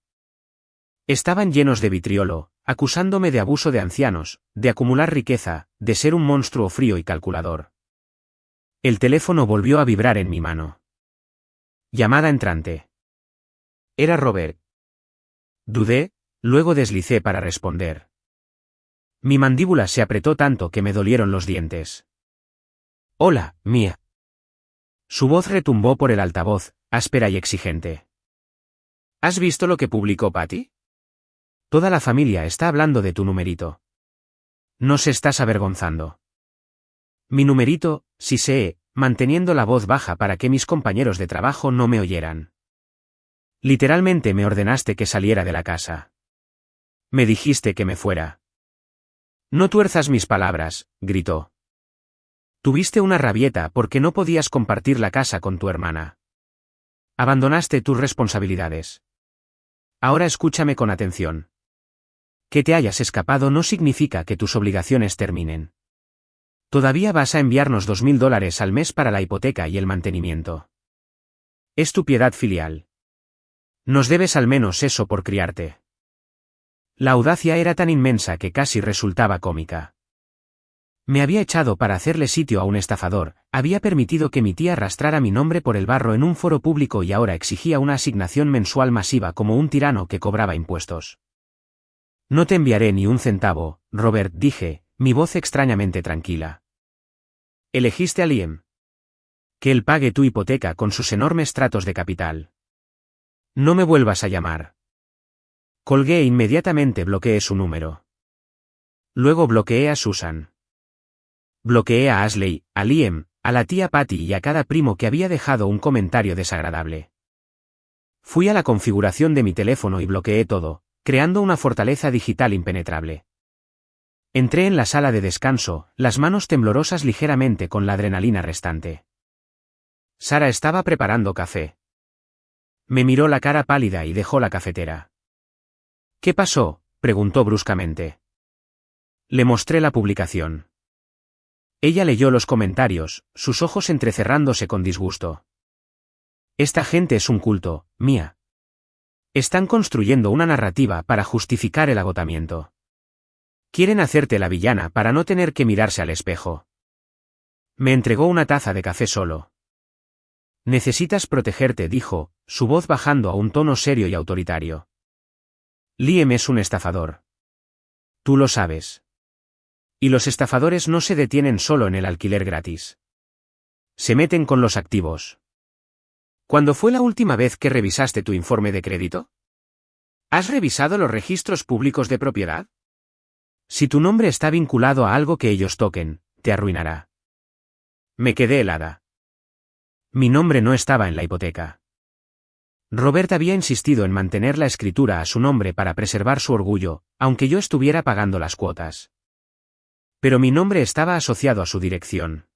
Speaker 1: Estaban llenos de vitriolo, acusándome de abuso de ancianos, de acumular riqueza, de ser un monstruo frío y calculador. El teléfono volvió a vibrar en mi mano. Llamada entrante. Era Robert. Dudé, luego deslicé para responder. Mi mandíbula se apretó tanto que me dolieron los dientes. Hola, Mia. Su voz retumbó por el altavoz, áspera y exigente. ¿Has visto lo que publicó Patty? Toda la familia está hablando de tu numerito. Nos estás avergonzando. Mi numerito, sí sé, manteniendo la voz baja para que mis compañeros de trabajo no me oyeran. Literalmente me ordenaste que saliera de la casa. Me dijiste que me fuera. No tuerzas mis palabras, gritó. Tuviste una rabieta porque no podías compartir la casa con tu hermana. Abandonaste tus responsabilidades. Ahora escúchame con atención. Que te hayas escapado no significa que tus obligaciones terminen. Todavía vas a enviarnos $2000 al mes para la hipoteca y el mantenimiento. Es tu piedad filial. Nos debes al menos eso por criarte. La audacia era tan inmensa que casi resultaba cómica. Me había echado para hacerle sitio a un estafador, había permitido que mi tía arrastrara mi nombre por el barro en un foro público y ahora exigía una asignación mensual masiva como un tirano que cobraba impuestos. No te enviaré ni un centavo, Robert, dije, mi voz extrañamente tranquila. Elegiste a Liam. Que él pague tu hipoteca con sus enormes tratos de capital. No me vuelvas a llamar. Colgué e inmediatamente bloqueé su número. Luego bloqueé a Susan. Bloqueé a Ashley, a Liam, a la tía Patty y a cada primo que había dejado un comentario desagradable. Fui a la configuración de mi teléfono y bloqueé todo, creando una fortaleza digital impenetrable. Entré en la sala de descanso, las manos temblorosas ligeramente con la adrenalina restante. Sara estaba preparando café. Me miró la cara pálida y dejó la cafetera. ¿Qué pasó?, preguntó bruscamente. Le mostré la publicación. Ella leyó los comentarios, sus ojos entrecerrándose con disgusto. Esta gente es un culto, Mia. Están construyendo una narrativa para justificar el agotamiento. Quieren hacerte la villana para no tener que mirarse al espejo. Me entregó una taza de café solo. Necesitas protegerte, dijo, su voz bajando a un tono serio y autoritario. Liam es un estafador. Tú lo sabes. Y los estafadores no se detienen solo en el alquiler gratis. Se meten con los activos. ¿Cuándo fue la última vez que revisaste tu informe de crédito? ¿Has revisado los registros públicos de propiedad? Si tu nombre está vinculado a algo que ellos toquen, te arruinará. Me quedé helada. Mi nombre no estaba en la hipoteca. Robert había insistido en mantener la escritura a su nombre para preservar su orgullo, aunque yo estuviera pagando las cuotas. Pero mi nombre estaba asociado a su dirección.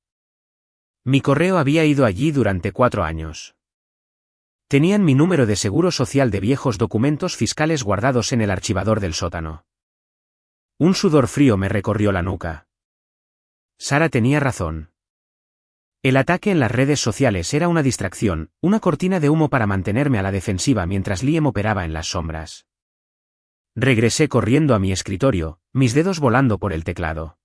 Speaker 1: Mi correo había ido allí durante 4 años. Tenían mi número de seguro social de viejos documentos fiscales guardados en el archivador del sótano. Un sudor frío me recorrió la nuca. Sara tenía razón. El ataque en las redes sociales era una distracción, una cortina de humo para mantenerme a la defensiva mientras Liam operaba en las sombras. Regresé corriendo a mi escritorio, mis dedos volando por el teclado.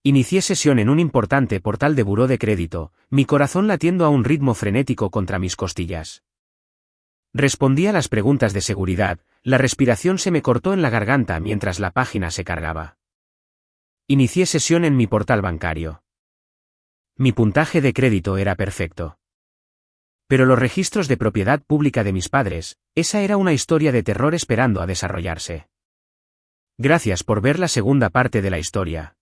Speaker 1: Inicié sesión en un importante portal de buró de crédito, mi corazón latiendo a un ritmo frenético contra mis costillas. Respondí a las preguntas de seguridad, la respiración se me cortó en la garganta mientras la página se cargaba. Inicié sesión en mi portal bancario. Mi puntaje de crédito era perfecto. Pero los registros de propiedad pública de mis padres, esa era una historia de terror esperando a desarrollarse. Gracias por ver la segunda parte de la historia.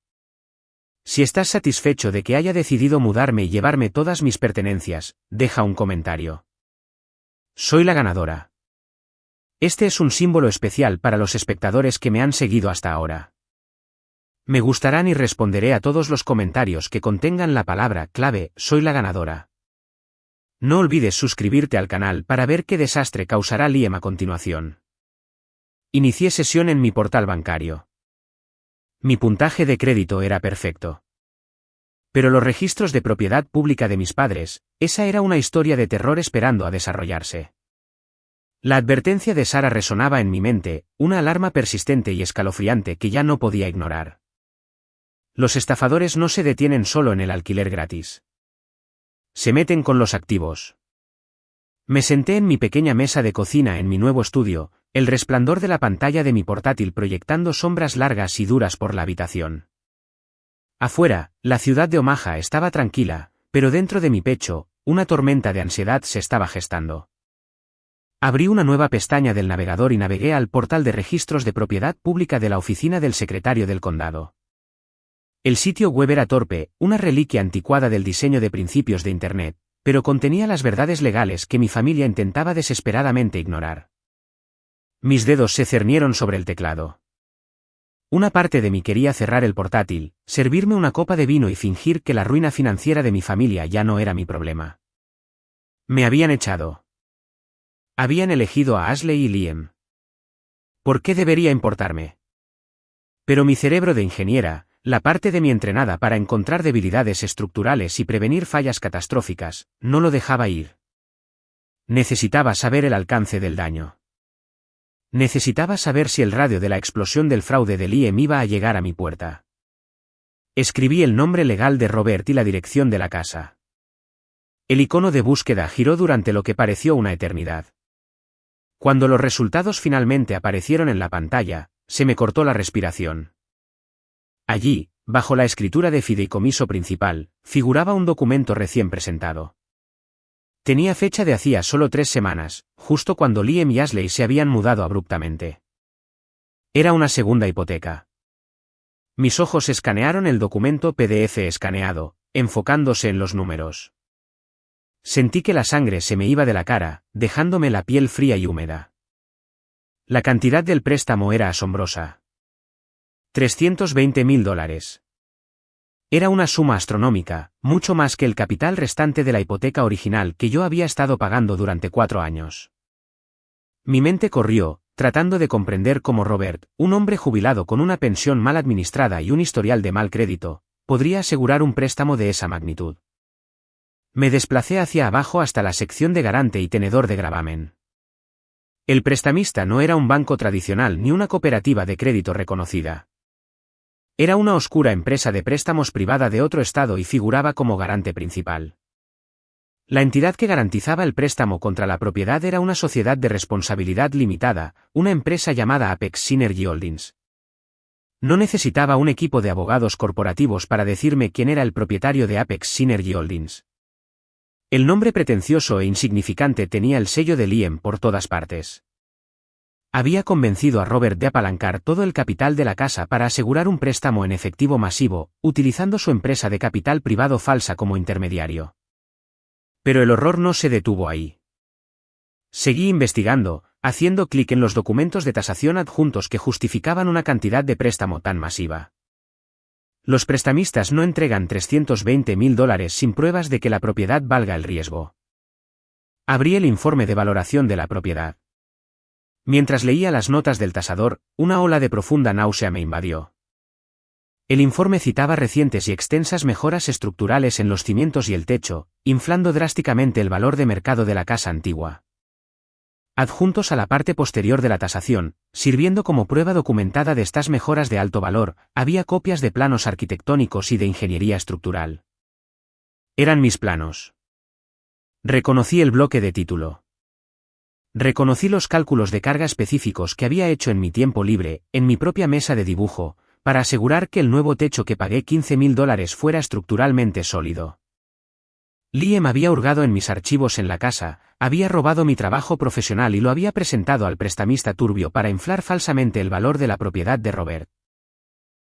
Speaker 1: Si estás satisfecho de que haya decidido mudarme y llevarme todas mis pertenencias, deja un comentario. Soy la ganadora. Este es un símbolo especial para los espectadores que me han seguido hasta ahora. Me gustarán y responderé a todos los comentarios que contengan la palabra clave «Soy la ganadora». No olvides suscribirte al canal para ver qué desastre causará Liam a continuación. Inicié sesión en mi portal bancario. Mi puntaje de crédito era perfecto. Pero los registros de propiedad pública de mis padres, esa era una historia de terror esperando a desarrollarse. La advertencia de Sara resonaba en mi mente, una alarma persistente y escalofriante que ya no podía ignorar. Los estafadores no se detienen solo en el alquiler gratis. Se meten con los activos. Me senté en mi pequeña mesa de cocina en mi nuevo estudio, el resplandor de la pantalla de mi portátil proyectando sombras largas y duras por la habitación. Afuera, la ciudad de Omaha estaba tranquila, pero dentro de mi pecho, una tormenta de ansiedad se estaba gestando. Abrí una nueva pestaña del navegador y navegué al portal de registros de propiedad pública de la oficina del secretario del condado. El sitio web era torpe, una reliquia anticuada del diseño de principios de Internet, pero contenía las verdades legales que mi familia intentaba desesperadamente ignorar. Mis dedos se cernieron sobre el teclado. Una parte de mí quería cerrar el portátil, servirme una copa de vino y fingir que la ruina financiera de mi familia ya no era mi problema. Me habían echado. Habían elegido a Ashley y Liam. ¿Por qué debería importarme? Pero mi cerebro de ingeniera, la parte de mí entrenada para encontrar debilidades estructurales y prevenir fallas catastróficas, no lo dejaba ir. Necesitaba saber el alcance del daño. Necesitaba saber si el radio de la explosión del fraude de Liam iba a llegar a mi puerta. Escribí el nombre legal de Robert y la dirección de la casa. El icono de búsqueda giró durante lo que pareció una eternidad. Cuando los resultados finalmente aparecieron en la pantalla, se me cortó la respiración. Allí, bajo la escritura de fideicomiso principal, figuraba un documento recién presentado. Tenía fecha de hacía solo 3 semanas, justo cuando Liam y Ashley se habían mudado abruptamente. Era una segunda hipoteca. Mis ojos escanearon el documento PDF escaneado, enfocándose en los números. Sentí que la sangre se me iba de la cara, dejándome la piel fría y húmeda. La cantidad del préstamo era asombrosa. $320.000. Era una suma astronómica, mucho más que el capital restante de la hipoteca original que yo había estado pagando durante 4 años. Mi mente corrió, tratando de comprender cómo Robert, un hombre jubilado con una pensión mal administrada y un historial de mal crédito, podría asegurar un préstamo de esa magnitud. Me desplacé hacia abajo hasta la sección de garante y tenedor de gravamen. El prestamista no era un banco tradicional ni una cooperativa de crédito reconocida. Era una oscura empresa de préstamos privada de otro estado y figuraba como garante principal. La entidad que garantizaba el préstamo contra la propiedad era una sociedad de responsabilidad limitada, una empresa llamada Apex Synergy Holdings. No necesitaba un equipo de abogados corporativos para decirme quién era el propietario de Apex Synergy Holdings. El nombre pretencioso e insignificante tenía el sello de Liam por todas partes. Había convencido a Robert de apalancar todo el capital de la casa para asegurar un préstamo en efectivo masivo, utilizando su empresa de capital privado falsa como intermediario. Pero el horror no se detuvo ahí. Seguí investigando, haciendo clic en los documentos de tasación adjuntos que justificaban una cantidad de préstamo tan masiva. Los prestamistas no entregan $320.000 sin pruebas de que la propiedad valga el riesgo. Abrí el informe de valoración de la propiedad. Mientras leía las notas del tasador, una ola de profunda náusea me invadió. El informe citaba recientes y extensas mejoras estructurales en los cimientos y el techo, inflando drásticamente el valor de mercado de la casa antigua. Adjuntos a la parte posterior de la tasación, sirviendo como prueba documentada de estas mejoras de alto valor, había copias de planos arquitectónicos y de ingeniería estructural. Eran mis planos. Reconocí el bloque de título. Reconocí los cálculos de carga específicos que había hecho en mi tiempo libre, en mi propia mesa de dibujo, para asegurar que el nuevo techo que pagué $15.000 fuera estructuralmente sólido. Liam había hurgado en mis archivos en la casa, había robado mi trabajo profesional y lo había presentado al prestamista turbio para inflar falsamente el valor de la propiedad de Robert.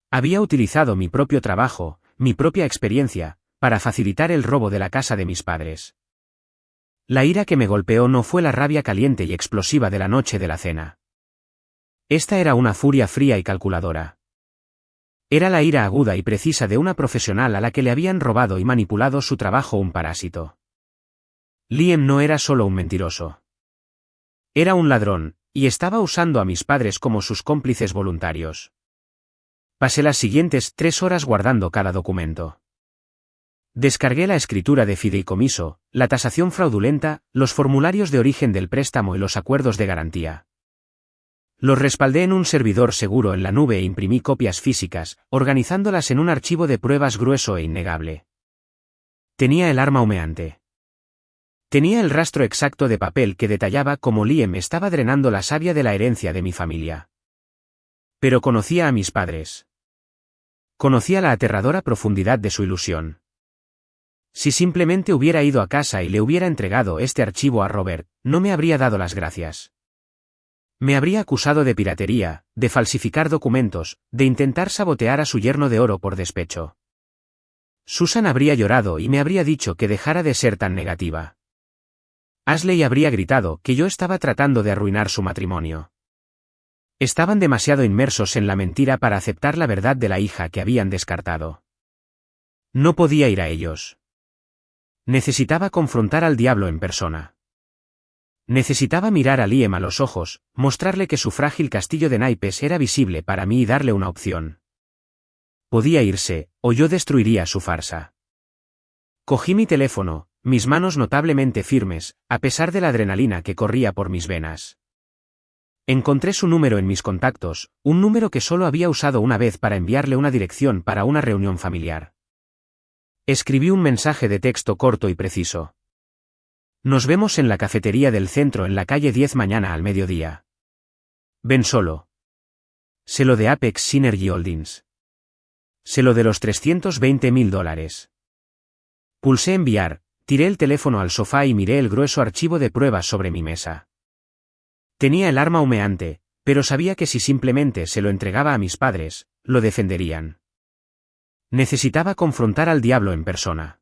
Speaker 1: Había utilizado mi propio trabajo, mi propia experiencia, para facilitar el robo de la casa de mis padres. La ira que me golpeó no fue la rabia caliente y explosiva de la noche de la cena. Esta era una furia fría y calculadora. Era la ira aguda y precisa de una profesional a la que le habían robado y manipulado su trabajo un parásito. Liam no era solo un mentiroso. Era un ladrón, y estaba usando a mis padres como sus cómplices voluntarios. Pasé las siguientes 3 horas guardando cada documento. Descargué la escritura de fideicomiso, la tasación fraudulenta, los formularios de origen del préstamo y los acuerdos de garantía. Los respaldé en un servidor seguro en la nube e imprimí copias físicas, organizándolas en un archivo de pruebas grueso e innegable. Tenía el arma humeante. Tenía el rastro exacto de papel que detallaba cómo Liam estaba drenando la savia de la herencia de mi familia. Pero conocía a mis padres. Conocía la aterradora profundidad de su ilusión. Si simplemente hubiera ido a casa y le hubiera entregado este archivo a Robert, no me habría dado las gracias. Me habría acusado de piratería, de falsificar documentos, de intentar sabotear a su yerno de oro por despecho. Susan habría llorado y me habría dicho que dejara de ser tan negativa. Ashley habría gritado que yo estaba tratando de arruinar su matrimonio. Estaban demasiado inmersos en la mentira para aceptar la verdad de la hija que habían descartado. No podía ir a ellos. Necesitaba confrontar al diablo en persona. Necesitaba mirar a Liam a los ojos, mostrarle que su frágil castillo de naipes era visible para mí y darle una opción. Podía irse, o yo destruiría su farsa. Cogí mi teléfono, mis manos notablemente firmes, a pesar de la adrenalina que corría por mis venas. Encontré su número en mis contactos, un número que solo había usado una vez para enviarle una dirección para una reunión familiar. Escribí un mensaje de texto corto y preciso. Nos vemos en la cafetería del centro en la calle 10 mañana al mediodía. Ven solo. Sé lo de Apex Synergy Holdings. Sé lo de los $320.000. Pulsé enviar, tiré el teléfono al sofá y miré el grueso archivo de pruebas sobre mi mesa. Tenía el arma humeante, pero sabía que si simplemente se lo entregaba a mis padres, lo defenderían. Necesitaba confrontar al diablo en persona.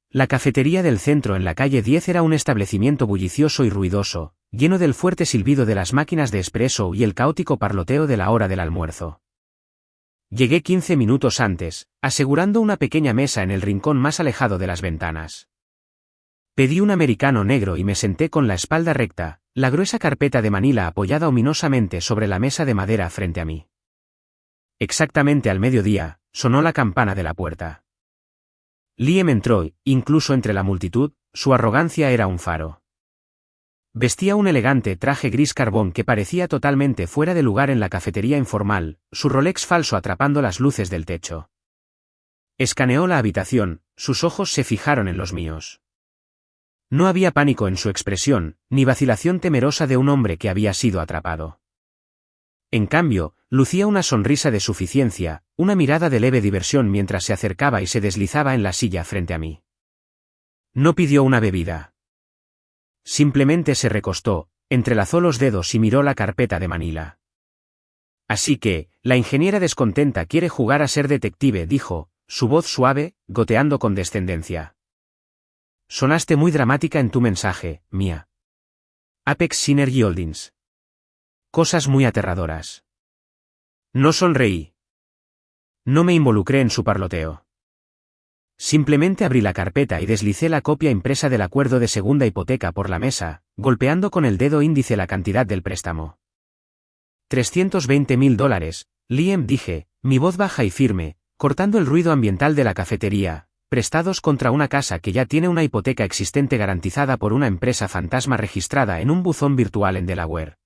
Speaker 1: La cafetería del centro en la calle 10 era un establecimiento bullicioso y ruidoso, lleno del fuerte silbido de las máquinas de espresso y el caótico parloteo de la hora del almuerzo. Llegué 15 minutos antes, asegurando una pequeña mesa en el rincón más alejado de las ventanas. Pedí un americano negro y me senté con la espalda recta, la gruesa carpeta de Manila apoyada ominosamente sobre la mesa de madera frente a mí. Exactamente al mediodía, sonó la campana de la puerta. Liam entró, incluso entre la multitud, su arrogancia era un faro. Vestía un elegante traje gris carbón que parecía totalmente fuera de lugar en la cafetería informal, su Rolex falso atrapando las luces del techo. Escaneó la habitación, sus ojos se fijaron en los míos. No había pánico en su expresión, ni vacilación temerosa de un hombre que había sido atrapado. En cambio, lucía una sonrisa de suficiencia, una mirada de leve diversión mientras se acercaba y se deslizaba en la silla frente a mí. No pidió una bebida. Simplemente se recostó, entrelazó los dedos y miró la carpeta de Manila. Así que, la ingeniera descontenta quiere jugar a ser detective, dijo, su voz suave, goteando con descendencia. Sonaste muy dramática en tu mensaje, Mia. Apex Synergy Holdings. Cosas muy aterradoras. No sonreí. No me involucré en su parloteo. Simplemente abrí la carpeta y deslicé la copia impresa del acuerdo de segunda hipoteca por la mesa, golpeando con el dedo índice la cantidad del préstamo. $320.000, Liam, dije, mi voz baja y firme, cortando el ruido ambiental de la cafetería, prestados contra una casa que ya tiene una hipoteca existente garantizada por una empresa fantasma registrada en un buzón virtual en Delaware.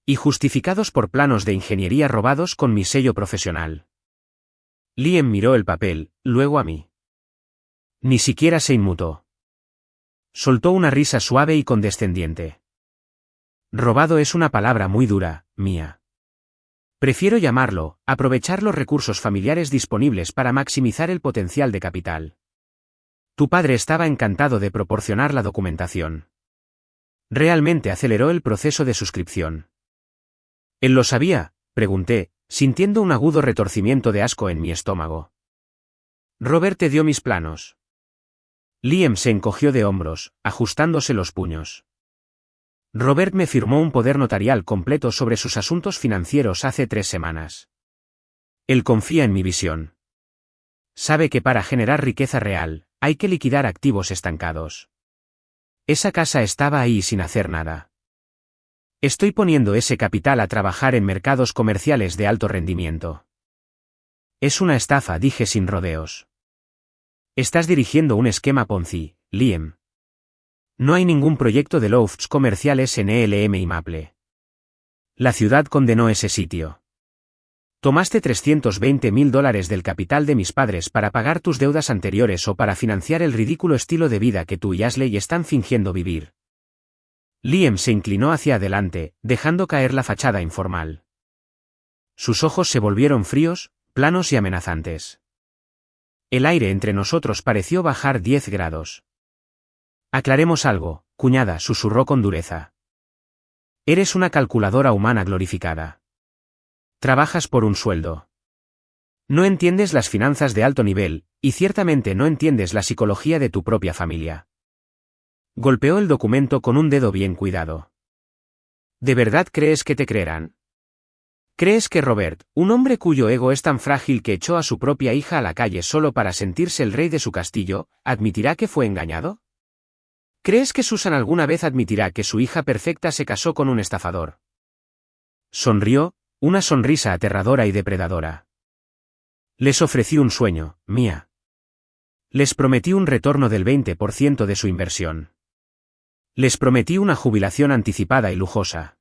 Speaker 1: Y justificados por planos de ingeniería robados con mi sello profesional. Liam miró el papel, luego a mí. Ni siquiera se inmutó. Soltó una risa suave y condescendiente. Robado es una palabra muy dura, Mia. Prefiero llamarlo, aprovechar los recursos familiares disponibles para maximizar el potencial de capital. Tu padre estaba encantado de proporcionar la documentación. Realmente aceleró el proceso de suscripción. ¿Él lo sabía?, pregunté, sintiendo un agudo retorcimiento de asco en mi estómago. Robert te dio mis planos. Liam se encogió de hombros, ajustándose los puños. Robert me firmó un poder notarial completo sobre sus asuntos financieros hace 3 semanas. Él confía en mi visión. Sabe que para generar riqueza real, hay que liquidar activos estancados. Esa casa estaba ahí sin hacer nada. Estoy poniendo ese capital a trabajar en mercados comerciales de alto rendimiento. Es una estafa, dije sin rodeos. Estás dirigiendo un esquema Ponzi, Liam. No hay ningún proyecto de lofts comerciales en ELM y Maple. La ciudad condenó ese sitio. Tomaste $320.000 del capital de mis padres para pagar tus deudas anteriores o para financiar el ridículo estilo de vida que tú y Ashley están fingiendo vivir. Liam se inclinó hacia adelante, dejando caer la fachada informal. Sus ojos se volvieron fríos, planos y amenazantes. El aire entre nosotros pareció bajar 10 grados. Aclaremos algo, cuñada, susurró con dureza. Eres una calculadora humana glorificada. Trabajas por un sueldo. No entiendes las finanzas de alto nivel, y ciertamente no entiendes la psicología de tu propia familia. Golpeó el documento con un dedo bien cuidado. ¿De verdad crees que te creerán? ¿Crees que Robert, un hombre cuyo ego es tan frágil que echó a su propia hija a la calle solo para sentirse el rey de su castillo, admitirá que fue engañado? ¿Crees que Susan alguna vez admitirá que su hija perfecta se casó con un estafador? Sonrió, una sonrisa aterradora y depredadora. Les ofrecí un sueño, Mia. Les prometí un retorno del 20% de su inversión. Les prometí una jubilación anticipada y lujosa.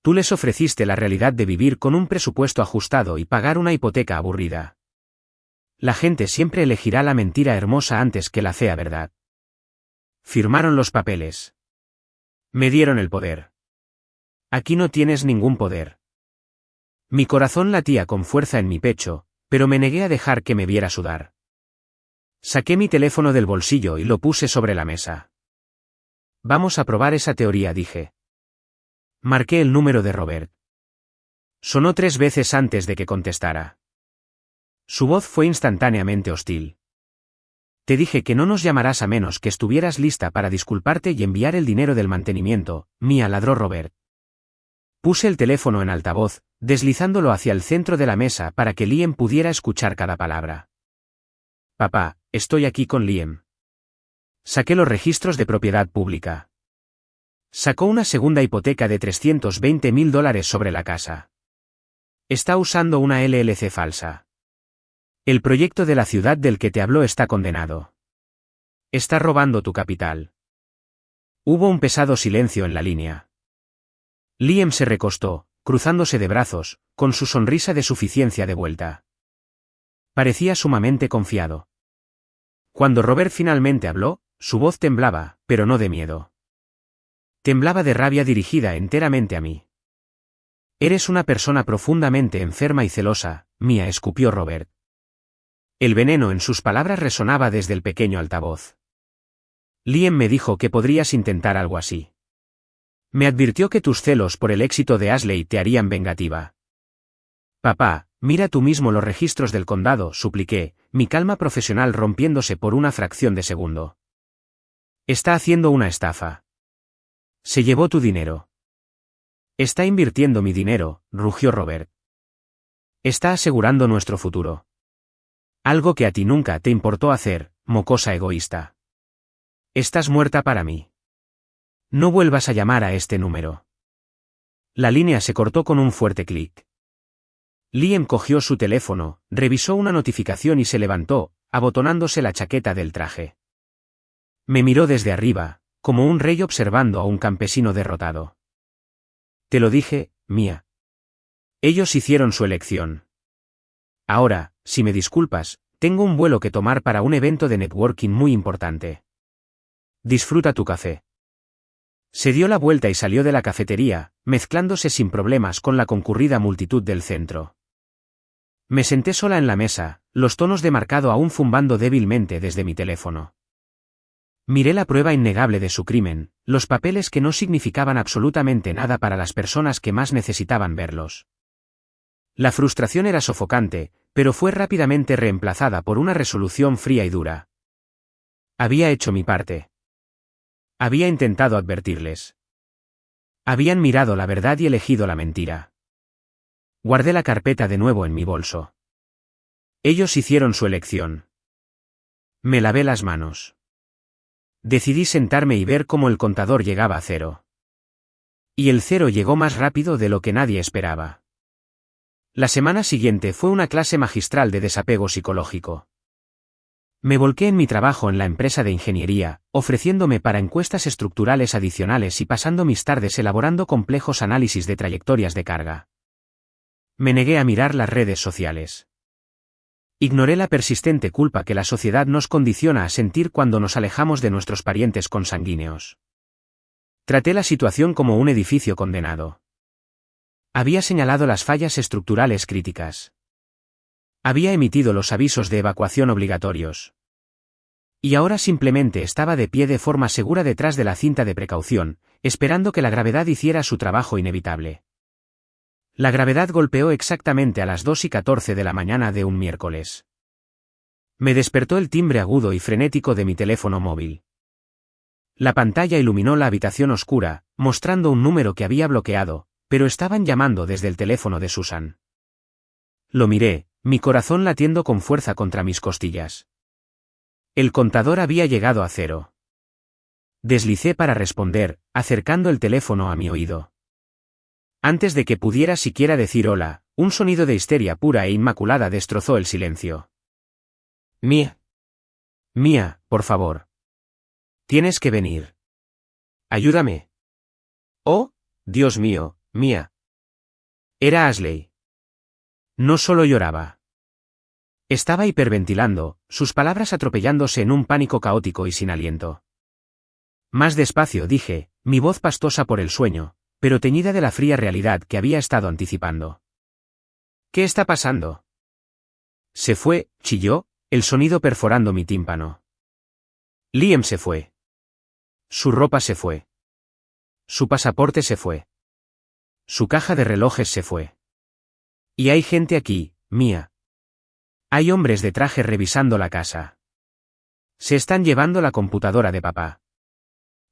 Speaker 1: Tú les ofreciste la realidad de vivir con un presupuesto ajustado y pagar una hipoteca aburrida. La gente siempre elegirá la mentira hermosa antes que la fea verdad. Firmaron los papeles. Me dieron el poder. Aquí no tienes ningún poder. Mi corazón latía con fuerza en mi pecho, pero me negué a dejar que me viera sudar. Saqué mi teléfono del bolsillo y lo puse sobre la mesa. Vamos a probar esa teoría, dije. Marqué el número de Robert. Sonó 3 veces antes de que contestara. Su voz fue instantáneamente hostil. Te dije que no nos llamarás a menos que estuvieras lista para disculparte y enviar el dinero del mantenimiento, Mia, ladró Robert. Puse el teléfono en altavoz, deslizándolo hacia el centro de la mesa para que Liam pudiera escuchar cada palabra. Papá, estoy aquí con Liam. Saqué los registros de propiedad pública. Sacó una segunda hipoteca de $320,000 sobre la casa. Está usando una LLC falsa. El proyecto de la ciudad del que te habló está condenado. Está robando tu capital. Hubo un pesado silencio en la línea. Liam se recostó, cruzándose de brazos, con su sonrisa de suficiencia de vuelta. Parecía sumamente confiado. Cuando Robert finalmente habló, su voz temblaba, pero no de miedo. Temblaba de rabia dirigida enteramente a mí. Eres una persona profundamente enferma y celosa, Mia, escupió Robert. El veneno en sus palabras resonaba desde el pequeño altavoz. Liam me dijo que podrías intentar algo así. Me advirtió que tus celos por el éxito de Ashley te harían vengativa. Papá, mira tú mismo los registros del condado, supliqué, mi calma profesional rompiéndose por una fracción de segundo. Está haciendo una estafa. Se llevó tu dinero. Está invirtiendo mi dinero, rugió Robert. Está asegurando nuestro futuro. Algo que a ti nunca te importó hacer, mocosa egoísta. Estás muerta para mí. No vuelvas a llamar a este número. La línea se cortó con un fuerte clic. Liam cogió su teléfono, revisó una notificación y se levantó, abotonándose la chaqueta del traje. Me miró desde arriba, como un rey observando a un campesino derrotado. Te lo dije, Mia. Ellos hicieron su elección. Ahora, si me disculpas, tengo un vuelo que tomar para un evento de networking muy importante. Disfruta tu café. Se dio la vuelta y salió de la cafetería, mezclándose sin problemas con la concurrida multitud del centro. Me senté sola en la mesa, los tonos de marcado aún zumbando débilmente desde mi teléfono. Miré la prueba innegable de su crimen, los papeles que no significaban absolutamente nada para las personas que más necesitaban verlos. La frustración era sofocante, pero fue rápidamente reemplazada por una resolución fría y dura. Había hecho mi parte. Había intentado advertirles. Habían mirado la verdad y elegido la mentira. Guardé la carpeta de nuevo en mi bolso. Ellos hicieron su elección. Me lavé las manos. Decidí sentarme y ver cómo el contador llegaba a 0. Y el 0 llegó más rápido de lo que nadie esperaba. La semana siguiente fue una clase magistral de desapego psicológico. Me volqué en mi trabajo en la empresa de ingeniería, ofreciéndome para encuestas estructurales adicionales y pasando mis tardes elaborando complejos análisis de trayectorias de carga. Me negué a mirar las redes sociales. Ignoré la persistente culpa que la sociedad nos condiciona a sentir cuando nos alejamos de nuestros parientes consanguíneos. Traté la situación como un edificio condenado. Había señalado las fallas estructurales críticas. Había emitido los avisos de evacuación obligatorios. Y ahora simplemente estaba de pie de forma segura detrás de la cinta de precaución, esperando que la gravedad hiciera su trabajo inevitable. La gravedad golpeó exactamente a las 2:14 de la mañana de un miércoles. Me despertó el timbre agudo y frenético de mi teléfono móvil. La pantalla iluminó la habitación oscura, mostrando un número que había bloqueado, pero estaban llamando desde el teléfono de Susan. Lo miré, mi corazón latiendo con fuerza contra mis costillas. El contador había llegado a 0. Deslicé para responder, acercando el teléfono a mi oído. Antes de que pudiera siquiera decir hola, un sonido de histeria pura e inmaculada destrozó el silencio. Mia. Mia, por favor. Tienes que venir. Ayúdame. Oh, Dios mío, Mía. Era Ashley. No solo lloraba. Estaba hiperventilando, sus palabras atropellándose en un pánico caótico y sin aliento. Más despacio dije, mi voz pastosa por el sueño, pero teñida de la fría realidad que había estado anticipando. ¿Qué está pasando? Se fue, chilló, el sonido perforando mi tímpano. Liam se fue. Su ropa se fue. Su pasaporte se fue. Su caja de relojes se fue. Y hay gente aquí, Mía. Hay hombres de traje revisando la casa. Se están llevando la computadora de papá.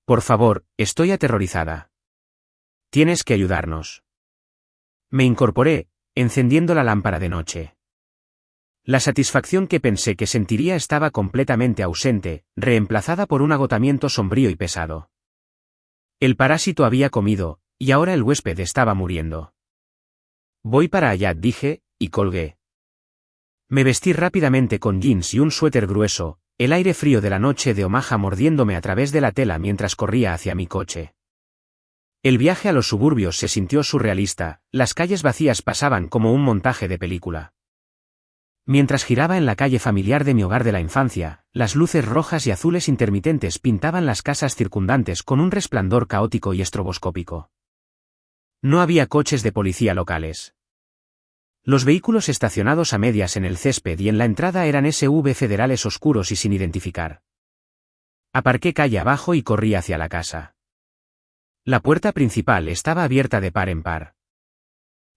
Speaker 1: Por favor, estoy aterrorizada. Tienes que ayudarnos. Me incorporé, encendiendo la lámpara de noche. La satisfacción que pensé que sentiría estaba completamente ausente, reemplazada por un agotamiento sombrío y pesado. El parásito había comido, y ahora el huésped estaba muriendo. Voy para allá, dije, y colgué. Me vestí rápidamente con jeans y un suéter grueso, el aire frío de la noche de Omaha mordiéndome a través de la tela mientras corría hacia mi coche. El viaje a los suburbios se sintió surrealista, las calles vacías pasaban como un montaje de película. Mientras giraba en la calle familiar de mi hogar de la infancia, las luces rojas y azules intermitentes pintaban las casas circundantes con un resplandor caótico y estroboscópico. No había coches de policía locales. Los vehículos estacionados a medias en el césped y en la entrada eran SUV federales oscuros y sin identificar. Aparqué calle abajo y corrí hacia la casa. La puerta principal estaba abierta de par en par.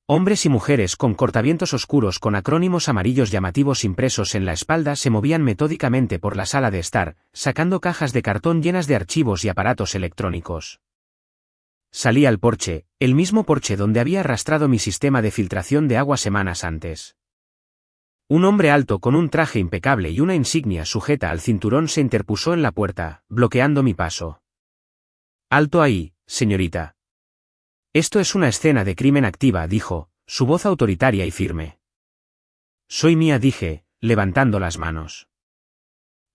Speaker 1: Hombres y mujeres con cortavientos oscuros con acrónimos amarillos llamativos impresos en la espalda se movían metódicamente por la sala de estar, sacando cajas de cartón llenas de archivos y aparatos electrónicos. Salí al porche, el mismo porche donde había arrastrado mi sistema de filtración de agua semanas antes. Un hombre alto con un traje impecable y una insignia sujeta al cinturón se interpuso en la puerta, bloqueando mi paso. «Alto ahí, señorita». «Esto es una escena de crimen activa», dijo, su voz autoritaria y firme. «Soy Mía», dije, levantando las manos.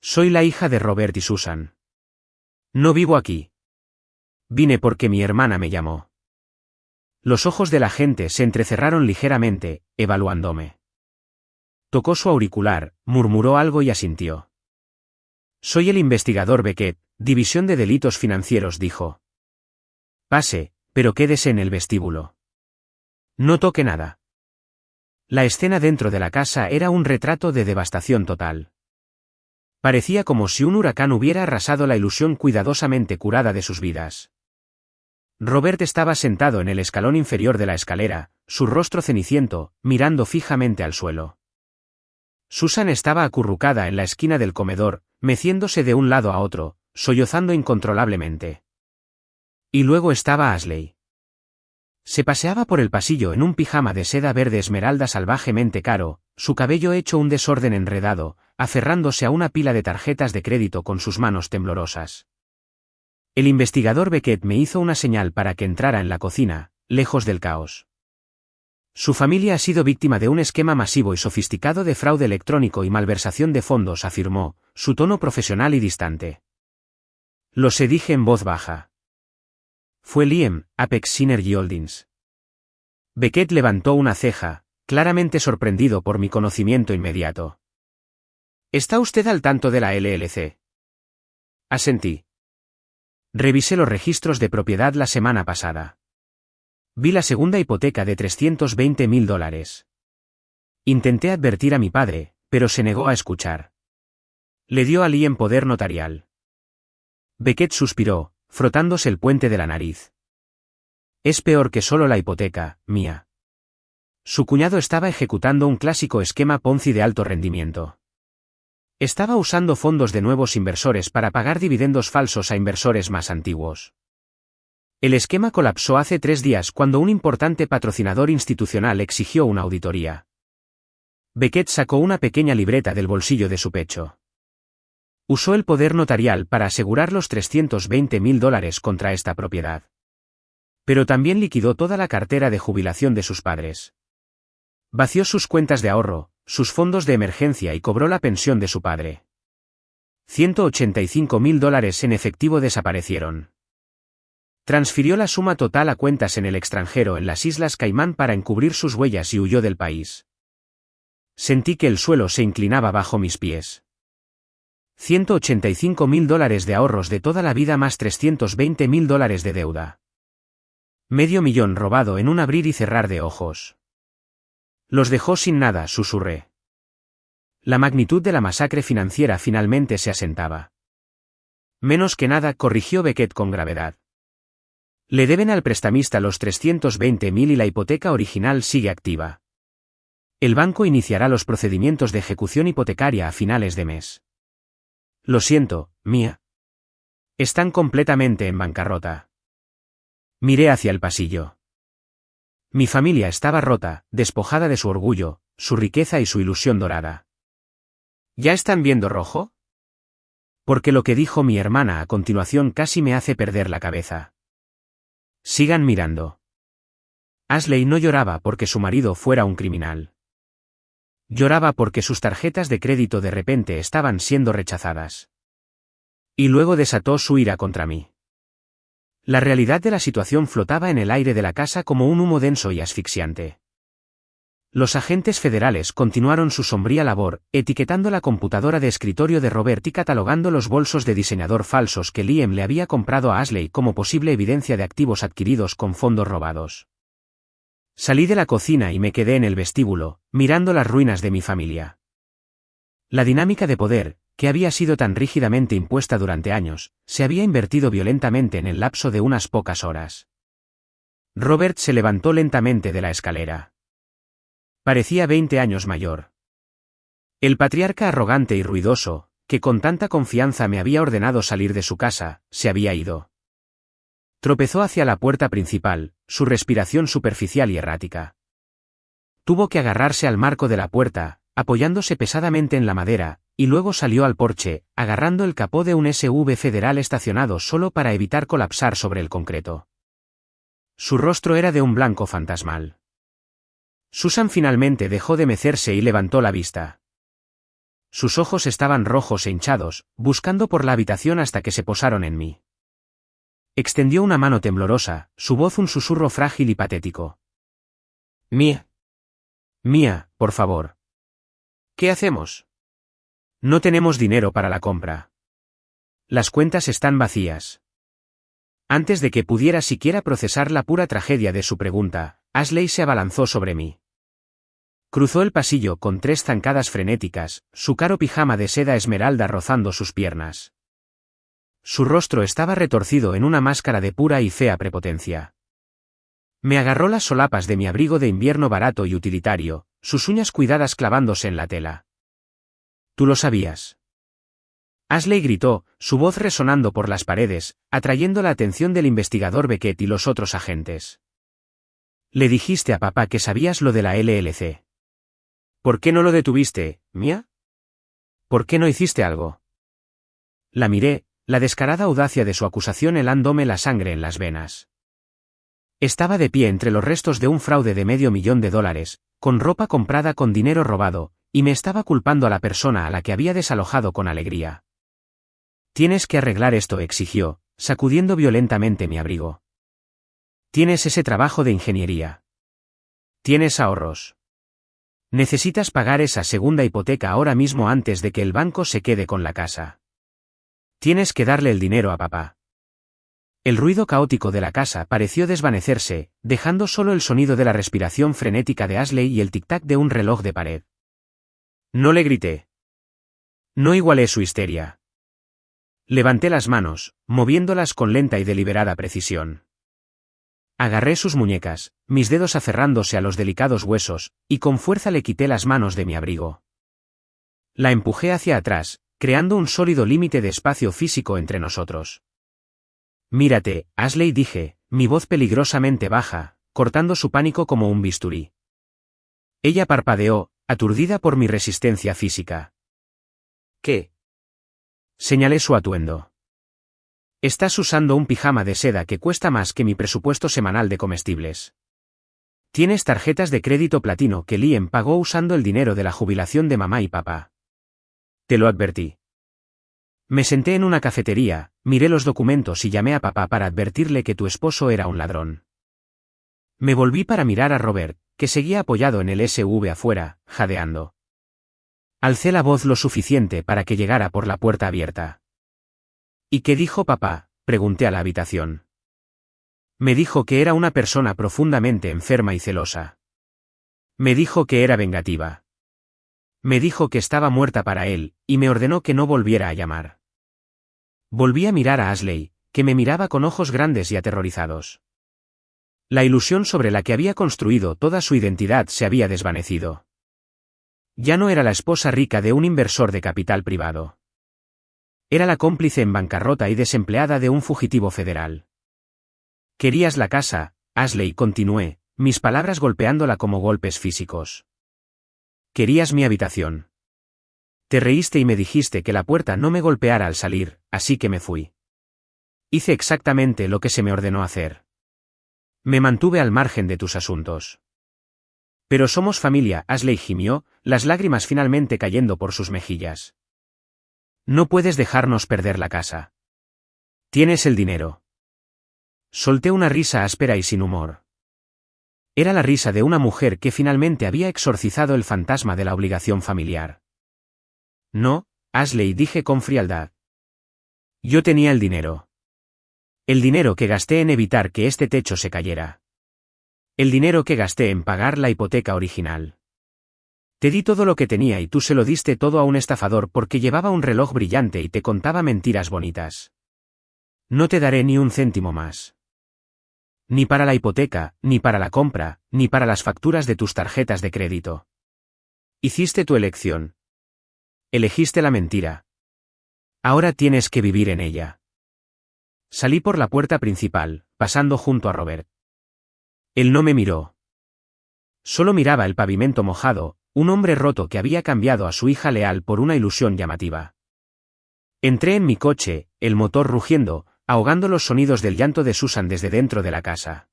Speaker 1: «Soy la hija de Robert y Susan. No vivo aquí. Vine porque mi hermana me llamó». Los ojos del agente se entrecerraron ligeramente, evaluándome. Tocó su auricular, murmuró algo y asintió. «Soy el investigador Beckett, División de Delitos Financieros», dijo. «Pase, pero quédese en el vestíbulo. No toque nada». La escena dentro de la casa era un retrato de devastación total. Parecía como si un huracán hubiera arrasado la ilusión cuidadosamente curada de sus vidas. Robert estaba sentado en el escalón inferior de la escalera, su rostro ceniciento, mirando fijamente al suelo. Susan estaba acurrucada en la esquina del comedor, meciéndose de un lado a otro, sollozando incontrolablemente. Y luego estaba Ashley. Se paseaba por el pasillo en un pijama de seda verde esmeralda salvajemente caro, su cabello hecho un desorden enredado, aferrándose a una pila de tarjetas de crédito con sus manos temblorosas. El investigador Beckett me hizo una señal para que entrara en la cocina, lejos del caos. Su familia ha sido víctima de un esquema masivo y sofisticado de fraude electrónico y malversación de fondos, afirmó, su tono profesional y distante. Lo sé, dije en voz baja. Fue Liam, Apex Synergy Holdings. Beckett levantó una ceja, claramente sorprendido por mi conocimiento inmediato. ¿Está usted al tanto de la LLC? Asentí. Revisé los registros de propiedad la semana pasada. Vi la segunda hipoteca de $320,000. Intenté advertir a mi padre, pero se negó a escuchar. Le dio a Liam poder notarial. Beckett suspiró, frotándose el puente de la nariz. Es peor que solo la hipoteca, Mía. Su cuñado estaba ejecutando un clásico esquema Ponzi de alto rendimiento. Estaba usando fondos de nuevos inversores para pagar dividendos falsos a inversores más antiguos. El esquema colapsó hace 3 días cuando un importante patrocinador institucional exigió una auditoría. Beckett sacó una pequeña libreta del bolsillo de su pecho. Usó el poder notarial para asegurar los $320,000 contra esta propiedad. Pero también liquidó toda la cartera de jubilación de sus padres. Vació sus cuentas de ahorro, sus fondos de emergencia y cobró la pensión de su padre. $185,000 en efectivo desaparecieron. Transfirió la suma total a cuentas en el extranjero en las Islas Caimán para encubrir sus huellas y huyó del país. Sentí que el suelo se inclinaba bajo mis pies. $185.000 de ahorros de toda la vida más $320.000 de deuda. $500.000 robado en un abrir y cerrar de ojos. Los dejó sin nada, susurré. La magnitud de la masacre financiera finalmente se asentaba. Menos que nada, corrigió Beckett con gravedad. Le deben al prestamista los $320.000 y la hipoteca original sigue activa. El banco iniciará los procedimientos de ejecución hipotecaria a finales de mes. Lo siento, Mia. Están completamente en bancarrota. Miré hacia el pasillo. Mi familia estaba rota, despojada de su orgullo, su riqueza y su ilusión dorada. ¿Ya están viendo rojo? Porque lo que dijo mi hermana a continuación casi me hace perder la cabeza. Sigan mirando. Ashley no lloraba porque su marido fuera un criminal. Lloraba porque sus tarjetas de crédito de repente estaban siendo rechazadas. Y luego desató su ira contra mí. La realidad de la situación flotaba en el aire de la casa como un humo denso y asfixiante. Los agentes federales continuaron su sombría labor, etiquetando la computadora de escritorio de Robert y catalogando los bolsos de diseñador falsos que Liam le había comprado a Ashley como posible evidencia de activos adquiridos con fondos robados. Salí de la cocina y me quedé en el vestíbulo, mirando las ruinas de mi familia. La dinámica de poder, que había sido tan rígidamente impuesta durante años, se había invertido violentamente en el lapso de unas pocas horas. Robert se levantó lentamente de la escalera. Parecía 20 años mayor. El patriarca arrogante y ruidoso, que con tanta confianza me había ordenado salir de su casa, se había ido. Tropezó hacia la puerta principal, su respiración superficial y errática. Tuvo que agarrarse al marco de la puerta, apoyándose pesadamente en la madera, y luego salió al porche, agarrando el capó de un SUV federal estacionado solo para evitar colapsar sobre el concreto. Su rostro era de un blanco fantasmal. Susan finalmente dejó de mecerse y levantó la vista. Sus ojos estaban rojos e hinchados, buscando por la habitación hasta que se posaron en mí. Extendió una mano temblorosa, su voz un susurro frágil y patético. Mia. Mia, por favor. ¿Qué hacemos? No tenemos dinero para la compra. Las cuentas están vacías. Antes de que pudiera siquiera procesar la pura tragedia de su pregunta, Ashley se abalanzó sobre mí. Cruzó el pasillo con 3 zancadas frenéticas, su caro pijama de seda esmeralda rozando sus piernas. Su rostro estaba retorcido en una máscara de pura y fea prepotencia. Me agarró las solapas de mi abrigo de invierno barato y utilitario, sus uñas cuidadas clavándose en la tela. ¿Tú lo sabías? Ashley gritó, su voz resonando por las paredes, atrayendo la atención del investigador Beckett y los otros agentes. ¿Le dijiste a papá que sabías lo de la LLC? ¿Por qué no lo detuviste, Mia? ¿Por qué no hiciste algo? La miré, la descarada audacia de su acusación helándome la sangre en las venas. Estaba de pie entre los restos de un fraude de $500,000, con ropa comprada con dinero robado, y me estaba culpando a la persona a la que había desalojado con alegría. Tienes que arreglar esto, exigió, sacudiendo violentamente mi abrigo. Tienes ese trabajo de ingeniería. Tienes ahorros. Necesitas pagar esa segunda hipoteca ahora mismo antes de que el banco se quede con la casa. Tienes que darle el dinero a papá. El ruido caótico de la casa pareció desvanecerse, dejando solo el sonido de la respiración frenética de Ashley y el tic-tac de un reloj de pared. No le grité. No igualé su histeria. Levanté las manos, moviéndolas con lenta y deliberada precisión. Agarré sus muñecas, mis dedos aferrándose a los delicados huesos, y con fuerza le quité las manos de mi abrigo. La empujé hacia atrás, creando un sólido límite de espacio físico entre nosotros. Mírate, Ashley, dije, mi voz peligrosamente baja, cortando su pánico como un bisturí. Ella parpadeó, aturdida por mi resistencia física. ¿Qué? Señalé su atuendo. Estás usando un pijama de seda que cuesta más que mi presupuesto semanal de comestibles. Tienes tarjetas de crédito platino que Liam pagó usando el dinero de la jubilación de mamá y papá. Te lo advertí. Me senté en una cafetería, miré los documentos y llamé a papá para advertirle que tu esposo era un ladrón. Me volví para mirar a Robert, que seguía apoyado en el SUV afuera, jadeando. Alcé la voz lo suficiente para que llegara por la puerta abierta. ¿Y qué dijo papá?, pregunté a la habitación. Me dijo que era una persona profundamente enferma y celosa. Me dijo que era vengativa. Me dijo que estaba muerta para él, y me ordenó que no volviera a llamar. Volví a mirar a Ashley, que me miraba con ojos grandes y aterrorizados. La ilusión sobre la que había construido toda su identidad se había desvanecido. Ya no era la esposa rica de un inversor de capital privado. Era la cómplice en bancarrota y desempleada de un fugitivo federal. Querías la casa, Ashley, continué, mis palabras golpeándola como golpes físicos. Querías mi habitación. Te reíste y me dijiste que la puerta no me golpeara al salir, así que me fui. Hice exactamente lo que se me ordenó hacer. Me mantuve al margen de tus asuntos. Pero somos familia, Ashley gimió, las lágrimas finalmente cayendo por sus mejillas. No puedes dejarnos perder la casa. Tienes el dinero. Solté una risa áspera y sin humor. Era la risa de una mujer que finalmente había exorcizado el fantasma de la obligación familiar. No, Ashley, dije con frialdad. Yo tenía el dinero. El dinero que gasté en evitar que este techo se cayera. El dinero que gasté en pagar la hipoteca original. Te di todo lo que tenía y tú se lo diste todo a un estafador porque llevaba un reloj brillante y te contaba mentiras bonitas. No te daré ni un céntimo más. Ni para la hipoteca, ni para la compra, ni para las facturas de tus tarjetas de crédito. Hiciste tu elección. Elegiste la mentira. Ahora tienes que vivir en ella. Salí por la puerta principal, pasando junto a Robert. Él no me miró. Solo miraba el pavimento mojado, un hombre roto que había cambiado a su hija leal por una ilusión llamativa. Entré en mi coche, el motor rugiendo, ahogando los sonidos del llanto de Susan desde dentro de la casa.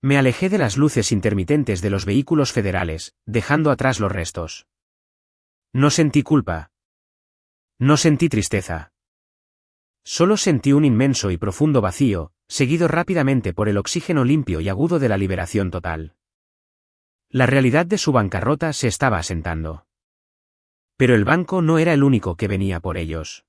Speaker 1: Me alejé de las luces intermitentes de los vehículos federales, dejando atrás los restos. No sentí culpa. No sentí tristeza. Solo sentí un inmenso y profundo vacío, seguido rápidamente por el oxígeno limpio y agudo de la liberación total. La realidad de su bancarrota se estaba asentando. Pero el banco no era el único que venía por ellos.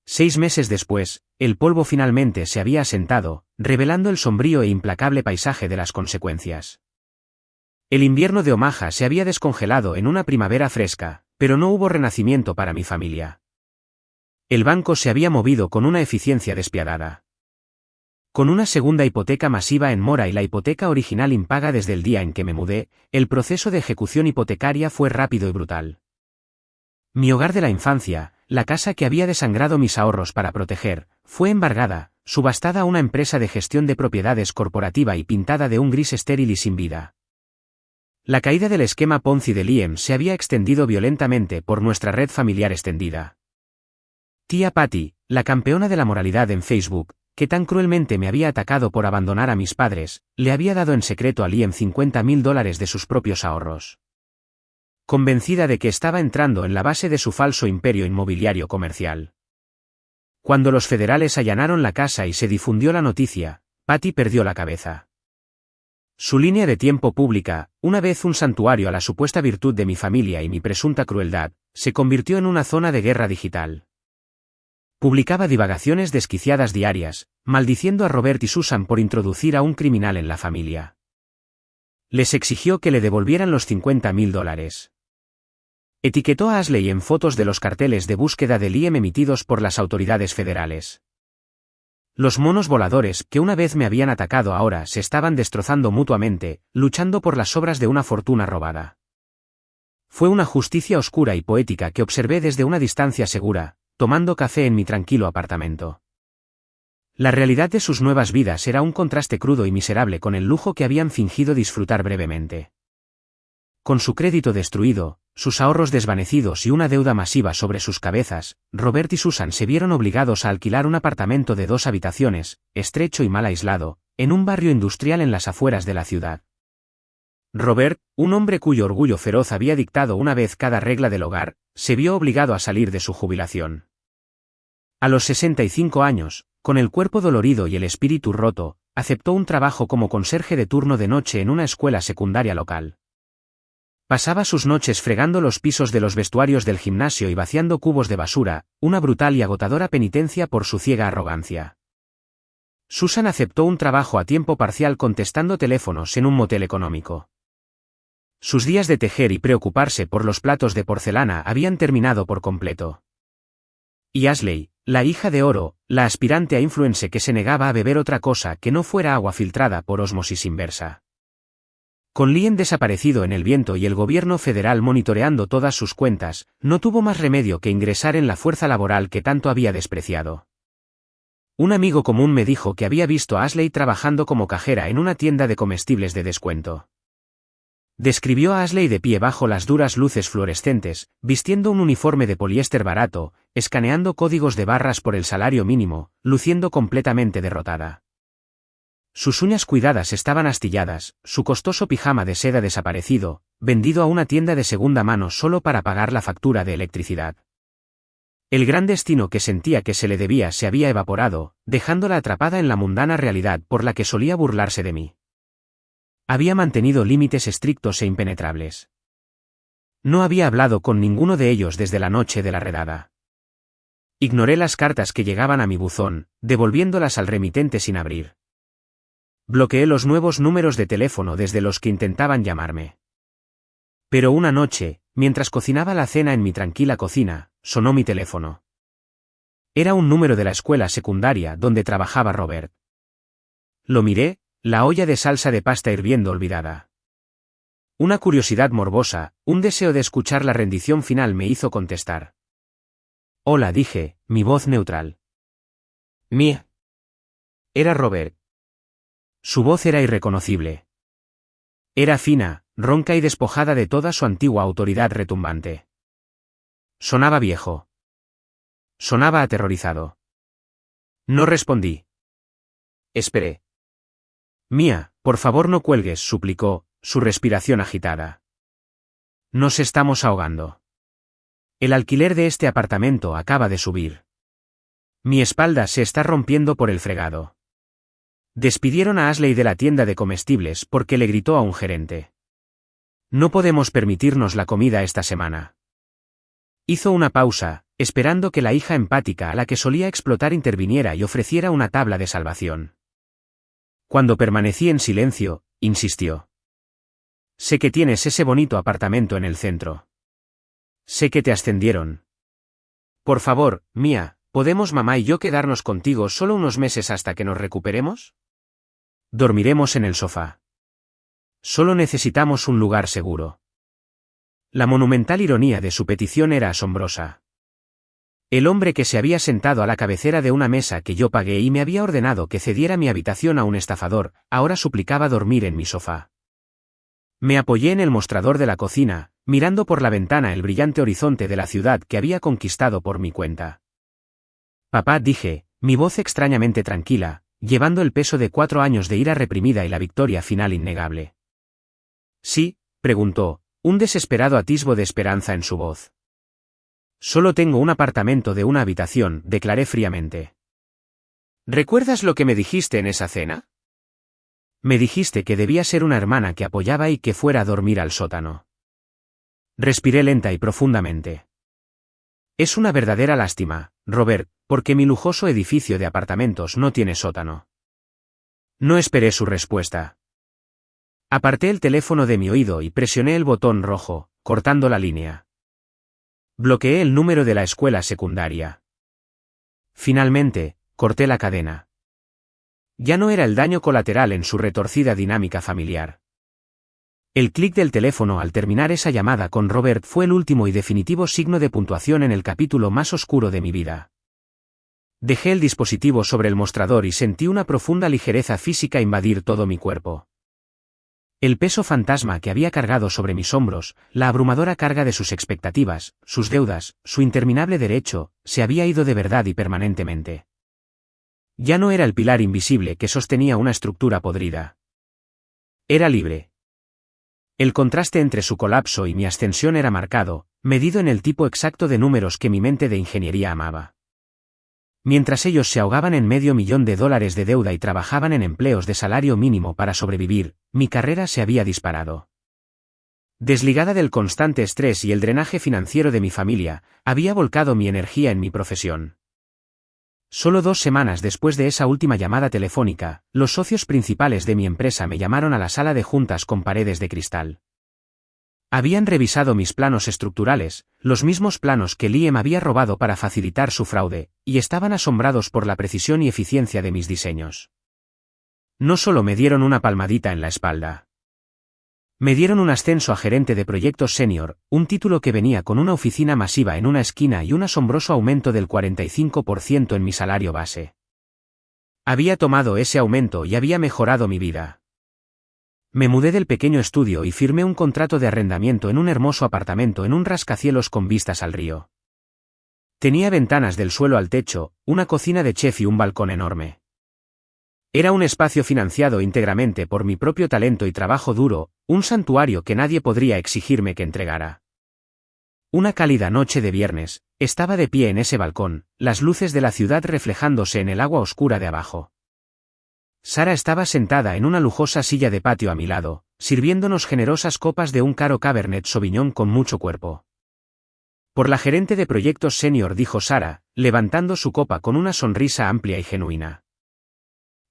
Speaker 1: 6 meses después, el polvo finalmente se había asentado, revelando el sombrío e implacable paisaje de las consecuencias. El invierno de Omaha se había descongelado en una primavera fresca, pero no hubo renacimiento para mi familia. El banco se había movido con una eficiencia despiadada. Con una segunda hipoteca masiva en mora y la hipoteca original impaga desde el día en que me mudé, el proceso de ejecución hipotecaria fue rápido y brutal. Mi hogar de la infancia, la casa que había desangrado mis ahorros para proteger, fue embargada, subastada a una empresa de gestión de propiedades corporativa y pintada de un gris estéril y sin vida. La caída del esquema Ponzi de Liam se había extendido violentamente por nuestra red familiar extendida. Tía Patty, la campeona de la moralidad en Facebook, que tan cruelmente me había atacado por abandonar a mis padres, le había dado en secreto a Liam $50,000 de sus propios ahorros. Convencida de que estaba entrando en la base de su falso imperio inmobiliario comercial. Cuando los federales allanaron la casa y se difundió la noticia, Patty perdió la cabeza. Su línea de tiempo pública, una vez un santuario a la supuesta virtud de mi familia y mi presunta crueldad, se convirtió en una zona de guerra digital. Publicaba divagaciones desquiciadas diarias, maldiciendo a Robert y Susan por introducir a un criminal en la familia. Les exigió que le devolvieran los $50,000. Etiquetó a Ashley en fotos de los carteles de búsqueda de Liam emitidos por las autoridades federales. Los monos voladores que una vez me habían atacado ahora se estaban destrozando mutuamente, luchando por las sobras de una fortuna robada. Fue una justicia oscura y poética que observé desde una distancia segura, tomando café en mi tranquilo apartamento. La realidad de sus nuevas vidas era un contraste crudo y miserable con el lujo que habían fingido disfrutar brevemente. Con su crédito destruido, sus ahorros desvanecidos y una deuda masiva sobre sus cabezas, Robert y Susan se vieron obligados a alquilar un apartamento de 2 habitaciones, estrecho y mal aislado, en un barrio industrial en las afueras de la ciudad. Robert, un hombre cuyo orgullo feroz había dictado una vez cada regla del hogar, se vio obligado a salir de su jubilación. A los 65 años, con el cuerpo dolorido y el espíritu roto, aceptó un trabajo como conserje de turno de noche en una escuela secundaria local. Pasaba sus noches fregando los pisos de los vestuarios del gimnasio y vaciando cubos de basura, una brutal y agotadora penitencia por su ciega arrogancia. Susan aceptó un trabajo a tiempo parcial contestando teléfonos en un motel económico. Sus días de tejer y preocuparse por los platos de porcelana habían terminado por completo. Y Ashley, la hija de oro, la aspirante a influencer que se negaba a beber otra cosa que no fuera agua filtrada por ósmosis inversa. Con Lien desaparecido en el viento y el gobierno federal monitoreando todas sus cuentas, no tuvo más remedio que ingresar en la fuerza laboral que tanto había despreciado. Un amigo común me dijo que había visto a Ashley trabajando como cajera en una tienda de comestibles de descuento. Describió a Ashley de pie bajo las duras luces fluorescentes, vistiendo un uniforme de poliéster barato, escaneando códigos de barras por el salario mínimo, luciendo completamente derrotada. Sus uñas cuidadas estaban astilladas, su costoso pijama de seda desaparecido, vendido a una tienda de segunda mano solo para pagar la factura de electricidad. El gran destino que sentía que se le debía se había evaporado, dejándola atrapada en la mundana realidad por la que solía burlarse de mí. Había mantenido límites estrictos e impenetrables. No había hablado con ninguno de ellos desde la noche de la redada. Ignoré las cartas que llegaban a mi buzón, devolviéndolas al remitente sin abrir. Bloqueé los nuevos números de teléfono desde los que intentaban llamarme. Pero una noche, mientras cocinaba la cena en mi tranquila cocina, sonó mi teléfono. Era un número de la escuela secundaria donde trabajaba Robert. Lo miré, la olla de salsa de pasta hirviendo olvidada. Una curiosidad morbosa, un deseo de escuchar la rendición final me hizo contestar. Hola, dije, mi voz neutral. Mía. Era Robert. Su voz era irreconocible. Era fina, ronca y despojada de toda su antigua autoridad retumbante. Sonaba viejo. Sonaba aterrorizado. No respondí. Esperé. Mía, por favor no cuelgues, suplicó, su respiración agitada. Nos estamos ahogando. El alquiler de este apartamento acaba de subir. Mi espalda se está rompiendo por el fregado. Despidieron a Ashley de la tienda de comestibles porque le gritó a un gerente. No podemos permitirnos la comida esta semana. Hizo una pausa, esperando que la hija empática a la que solía explotar interviniera y ofreciera una tabla de salvación. Cuando permanecí en silencio, insistió. Sé que tienes ese bonito apartamento en el centro. Sé que te ascendieron. Por favor, Mía, ¿podemos mamá y yo quedarnos contigo solo unos meses hasta que nos recuperemos? Dormiremos en el sofá. Solo necesitamos un lugar seguro. La monumental ironía de su petición era asombrosa. El hombre que se había sentado a la cabecera de una mesa que yo pagué y me había ordenado que cediera mi habitación a un estafador, ahora suplicaba dormir en mi sofá. Me apoyé en el mostrador de la cocina, mirando por la ventana el brillante horizonte de la ciudad que había conquistado por mi cuenta. Papá, dije, mi voz extrañamente tranquila, llevando el peso de 4 años de ira reprimida y la victoria final innegable. ¿Sí?, preguntó, un desesperado atisbo de esperanza en su voz. Solo tengo un apartamento de una habitación, declaré fríamente. ¿Recuerdas lo que me dijiste en esa cena? Me dijiste que debía ser una hermana que apoyaba y que fuera a dormir al sótano. Respiré lenta y profundamente. Es una verdadera lástima, Robert, porque mi lujoso edificio de apartamentos no tiene sótano. No esperé su respuesta. Aparté el teléfono de mi oído y presioné el botón rojo, cortando la línea. Bloqueé el número de la escuela secundaria. Finalmente, corté la cadena. Ya no era el daño colateral en su retorcida dinámica familiar. El clic del teléfono al terminar esa llamada con Robert fue el último y definitivo signo de puntuación en el capítulo más oscuro de mi vida. Dejé el dispositivo sobre el mostrador y sentí una profunda ligereza física invadir todo mi cuerpo. El peso fantasma que había cargado sobre mis hombros, la abrumadora carga de sus expectativas, sus deudas, su interminable derecho, se había ido de verdad y permanentemente. Ya no era el pilar invisible que sostenía una estructura podrida. Era libre. El contraste entre su colapso y mi ascensión era marcado, medido en el tipo exacto de números que mi mente de ingeniería amaba. Mientras ellos se ahogaban en $500,000 de deuda y trabajaban en empleos de salario mínimo para sobrevivir, mi carrera se había disparado. Desligada del constante estrés y el drenaje financiero de mi familia, había volcado mi energía en mi profesión. Solo 2 semanas después de esa última llamada telefónica, los socios principales de mi empresa me llamaron a la sala de juntas con paredes de cristal. Habían revisado mis planos estructurales, los mismos planos que Liam había robado para facilitar su fraude, y estaban asombrados por la precisión y eficiencia de mis diseños. No solo me dieron una palmadita en la espalda. Me dieron un ascenso a gerente de proyectos senior, un título que venía con una oficina masiva en una esquina y un asombroso aumento del 45% en mi salario base. Había tomado ese aumento y había mejorado mi vida. Me mudé del pequeño estudio y firmé un contrato de arrendamiento en un hermoso apartamento en un rascacielos con vistas al río. Tenía ventanas del suelo al techo, una cocina de chef y un balcón enorme. Era un espacio financiado íntegramente por mi propio talento y trabajo duro, un santuario que nadie podría exigirme que entregara. Una cálida noche de viernes, estaba de pie en ese balcón, las luces de la ciudad reflejándose en el agua oscura de abajo. Sara estaba sentada en una lujosa silla de patio a mi lado, sirviéndonos generosas copas de un caro Cabernet Sauvignon con mucho cuerpo. Por la gerente de proyectos senior, dijo Sara, levantando su copa con una sonrisa amplia y genuina.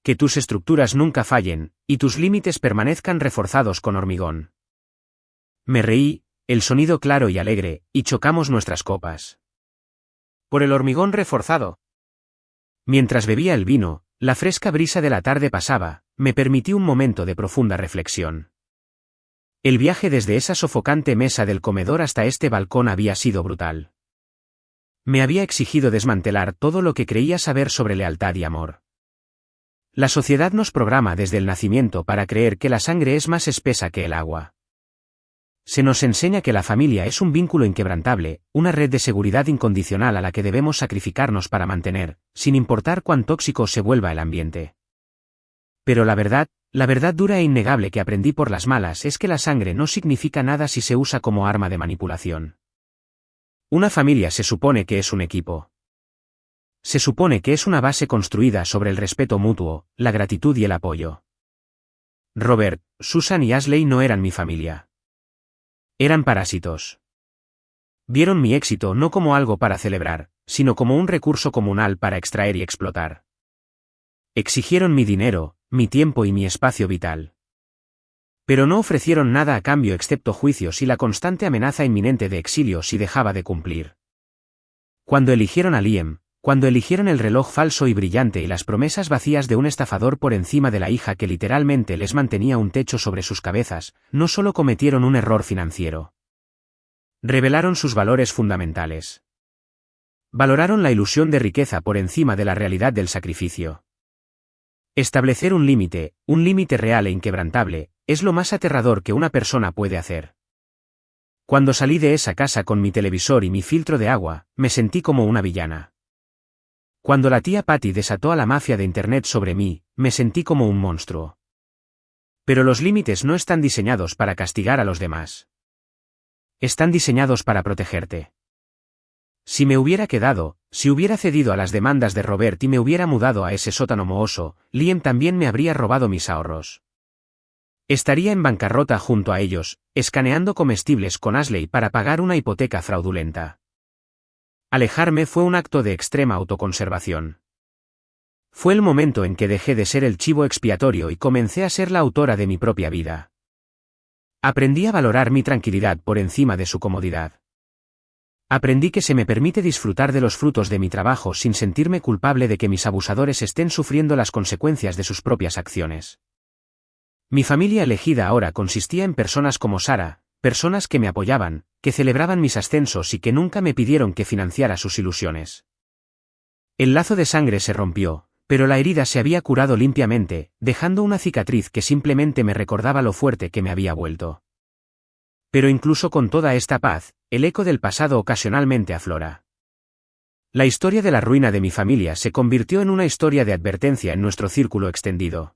Speaker 1: Que tus estructuras nunca fallen, y tus límites permanezcan reforzados con hormigón. Me reí, el sonido claro y alegre, y chocamos nuestras copas. ¿Por el hormigón reforzado? Mientras bebía el vino, la fresca brisa de la tarde pasaba, me permití un momento de profunda reflexión. El viaje desde esa sofocante mesa del comedor hasta este balcón había sido brutal. Me había exigido desmantelar todo lo que creía saber sobre lealtad y amor. La sociedad nos programa desde el nacimiento para creer que la sangre es más espesa que el agua. Se nos enseña que la familia es un vínculo inquebrantable, una red de seguridad incondicional a la que debemos sacrificarnos para mantener, sin importar cuán tóxico se vuelva el ambiente. Pero la verdad dura e innegable que aprendí por las malas es que la sangre no significa nada si se usa como arma de manipulación. Una familia se supone que es un equipo. Se supone que es una base construida sobre el respeto mutuo, la gratitud y el apoyo. Robert, Susan y Ashley no eran mi familia. Eran parásitos. Vieron mi éxito no como algo para celebrar, sino como un recurso comunal para extraer y explotar. Exigieron mi dinero, mi tiempo y mi espacio vital. Pero no ofrecieron nada a cambio excepto juicios y la constante amenaza inminente de exilio si dejaba de cumplir. Cuando eligieron a Liam, cuando eligieron el reloj falso y brillante y las promesas vacías de un estafador por encima de la hija que literalmente les mantenía un techo sobre sus cabezas, no solo cometieron un error financiero. Revelaron sus valores fundamentales. Valoraron la ilusión de riqueza por encima de la realidad del sacrificio. Establecer un límite real e inquebrantable, es lo más aterrador que una persona puede hacer. Cuando salí de esa casa con mi televisor y mi filtro de agua, me sentí como una villana. Cuando la tía Patty desató a la mafia de Internet sobre mí, me sentí como un monstruo. Pero los límites no están diseñados para castigar a los demás. Están diseñados para protegerte. Si me hubiera quedado, si hubiera cedido a las demandas de Robert y me hubiera mudado a ese sótano mohoso, Liam también me habría robado mis ahorros. Estaría en bancarrota junto a ellos, escaneando comestibles con Ashley para pagar una hipoteca fraudulenta. Alejarme fue un acto de extrema autoconservación. Fue el momento en que dejé de ser el chivo expiatorio y comencé a ser la autora de mi propia vida. Aprendí a valorar mi tranquilidad por encima de su comodidad. Aprendí que se me permite disfrutar de los frutos de mi trabajo sin sentirme culpable de que mis abusadores estén sufriendo las consecuencias de sus propias acciones. Mi familia elegida ahora consistía en personas como Sara, personas que me apoyaban, que celebraban mis ascensos y que nunca me pidieron que financiara sus ilusiones. El lazo de sangre se rompió, pero la herida se había curado limpiamente, dejando una cicatriz que simplemente me recordaba lo fuerte que me había vuelto. Pero incluso con toda esta paz, el eco del pasado ocasionalmente aflora. La historia de la ruina de mi familia se convirtió en una historia de advertencia en nuestro círculo extendido.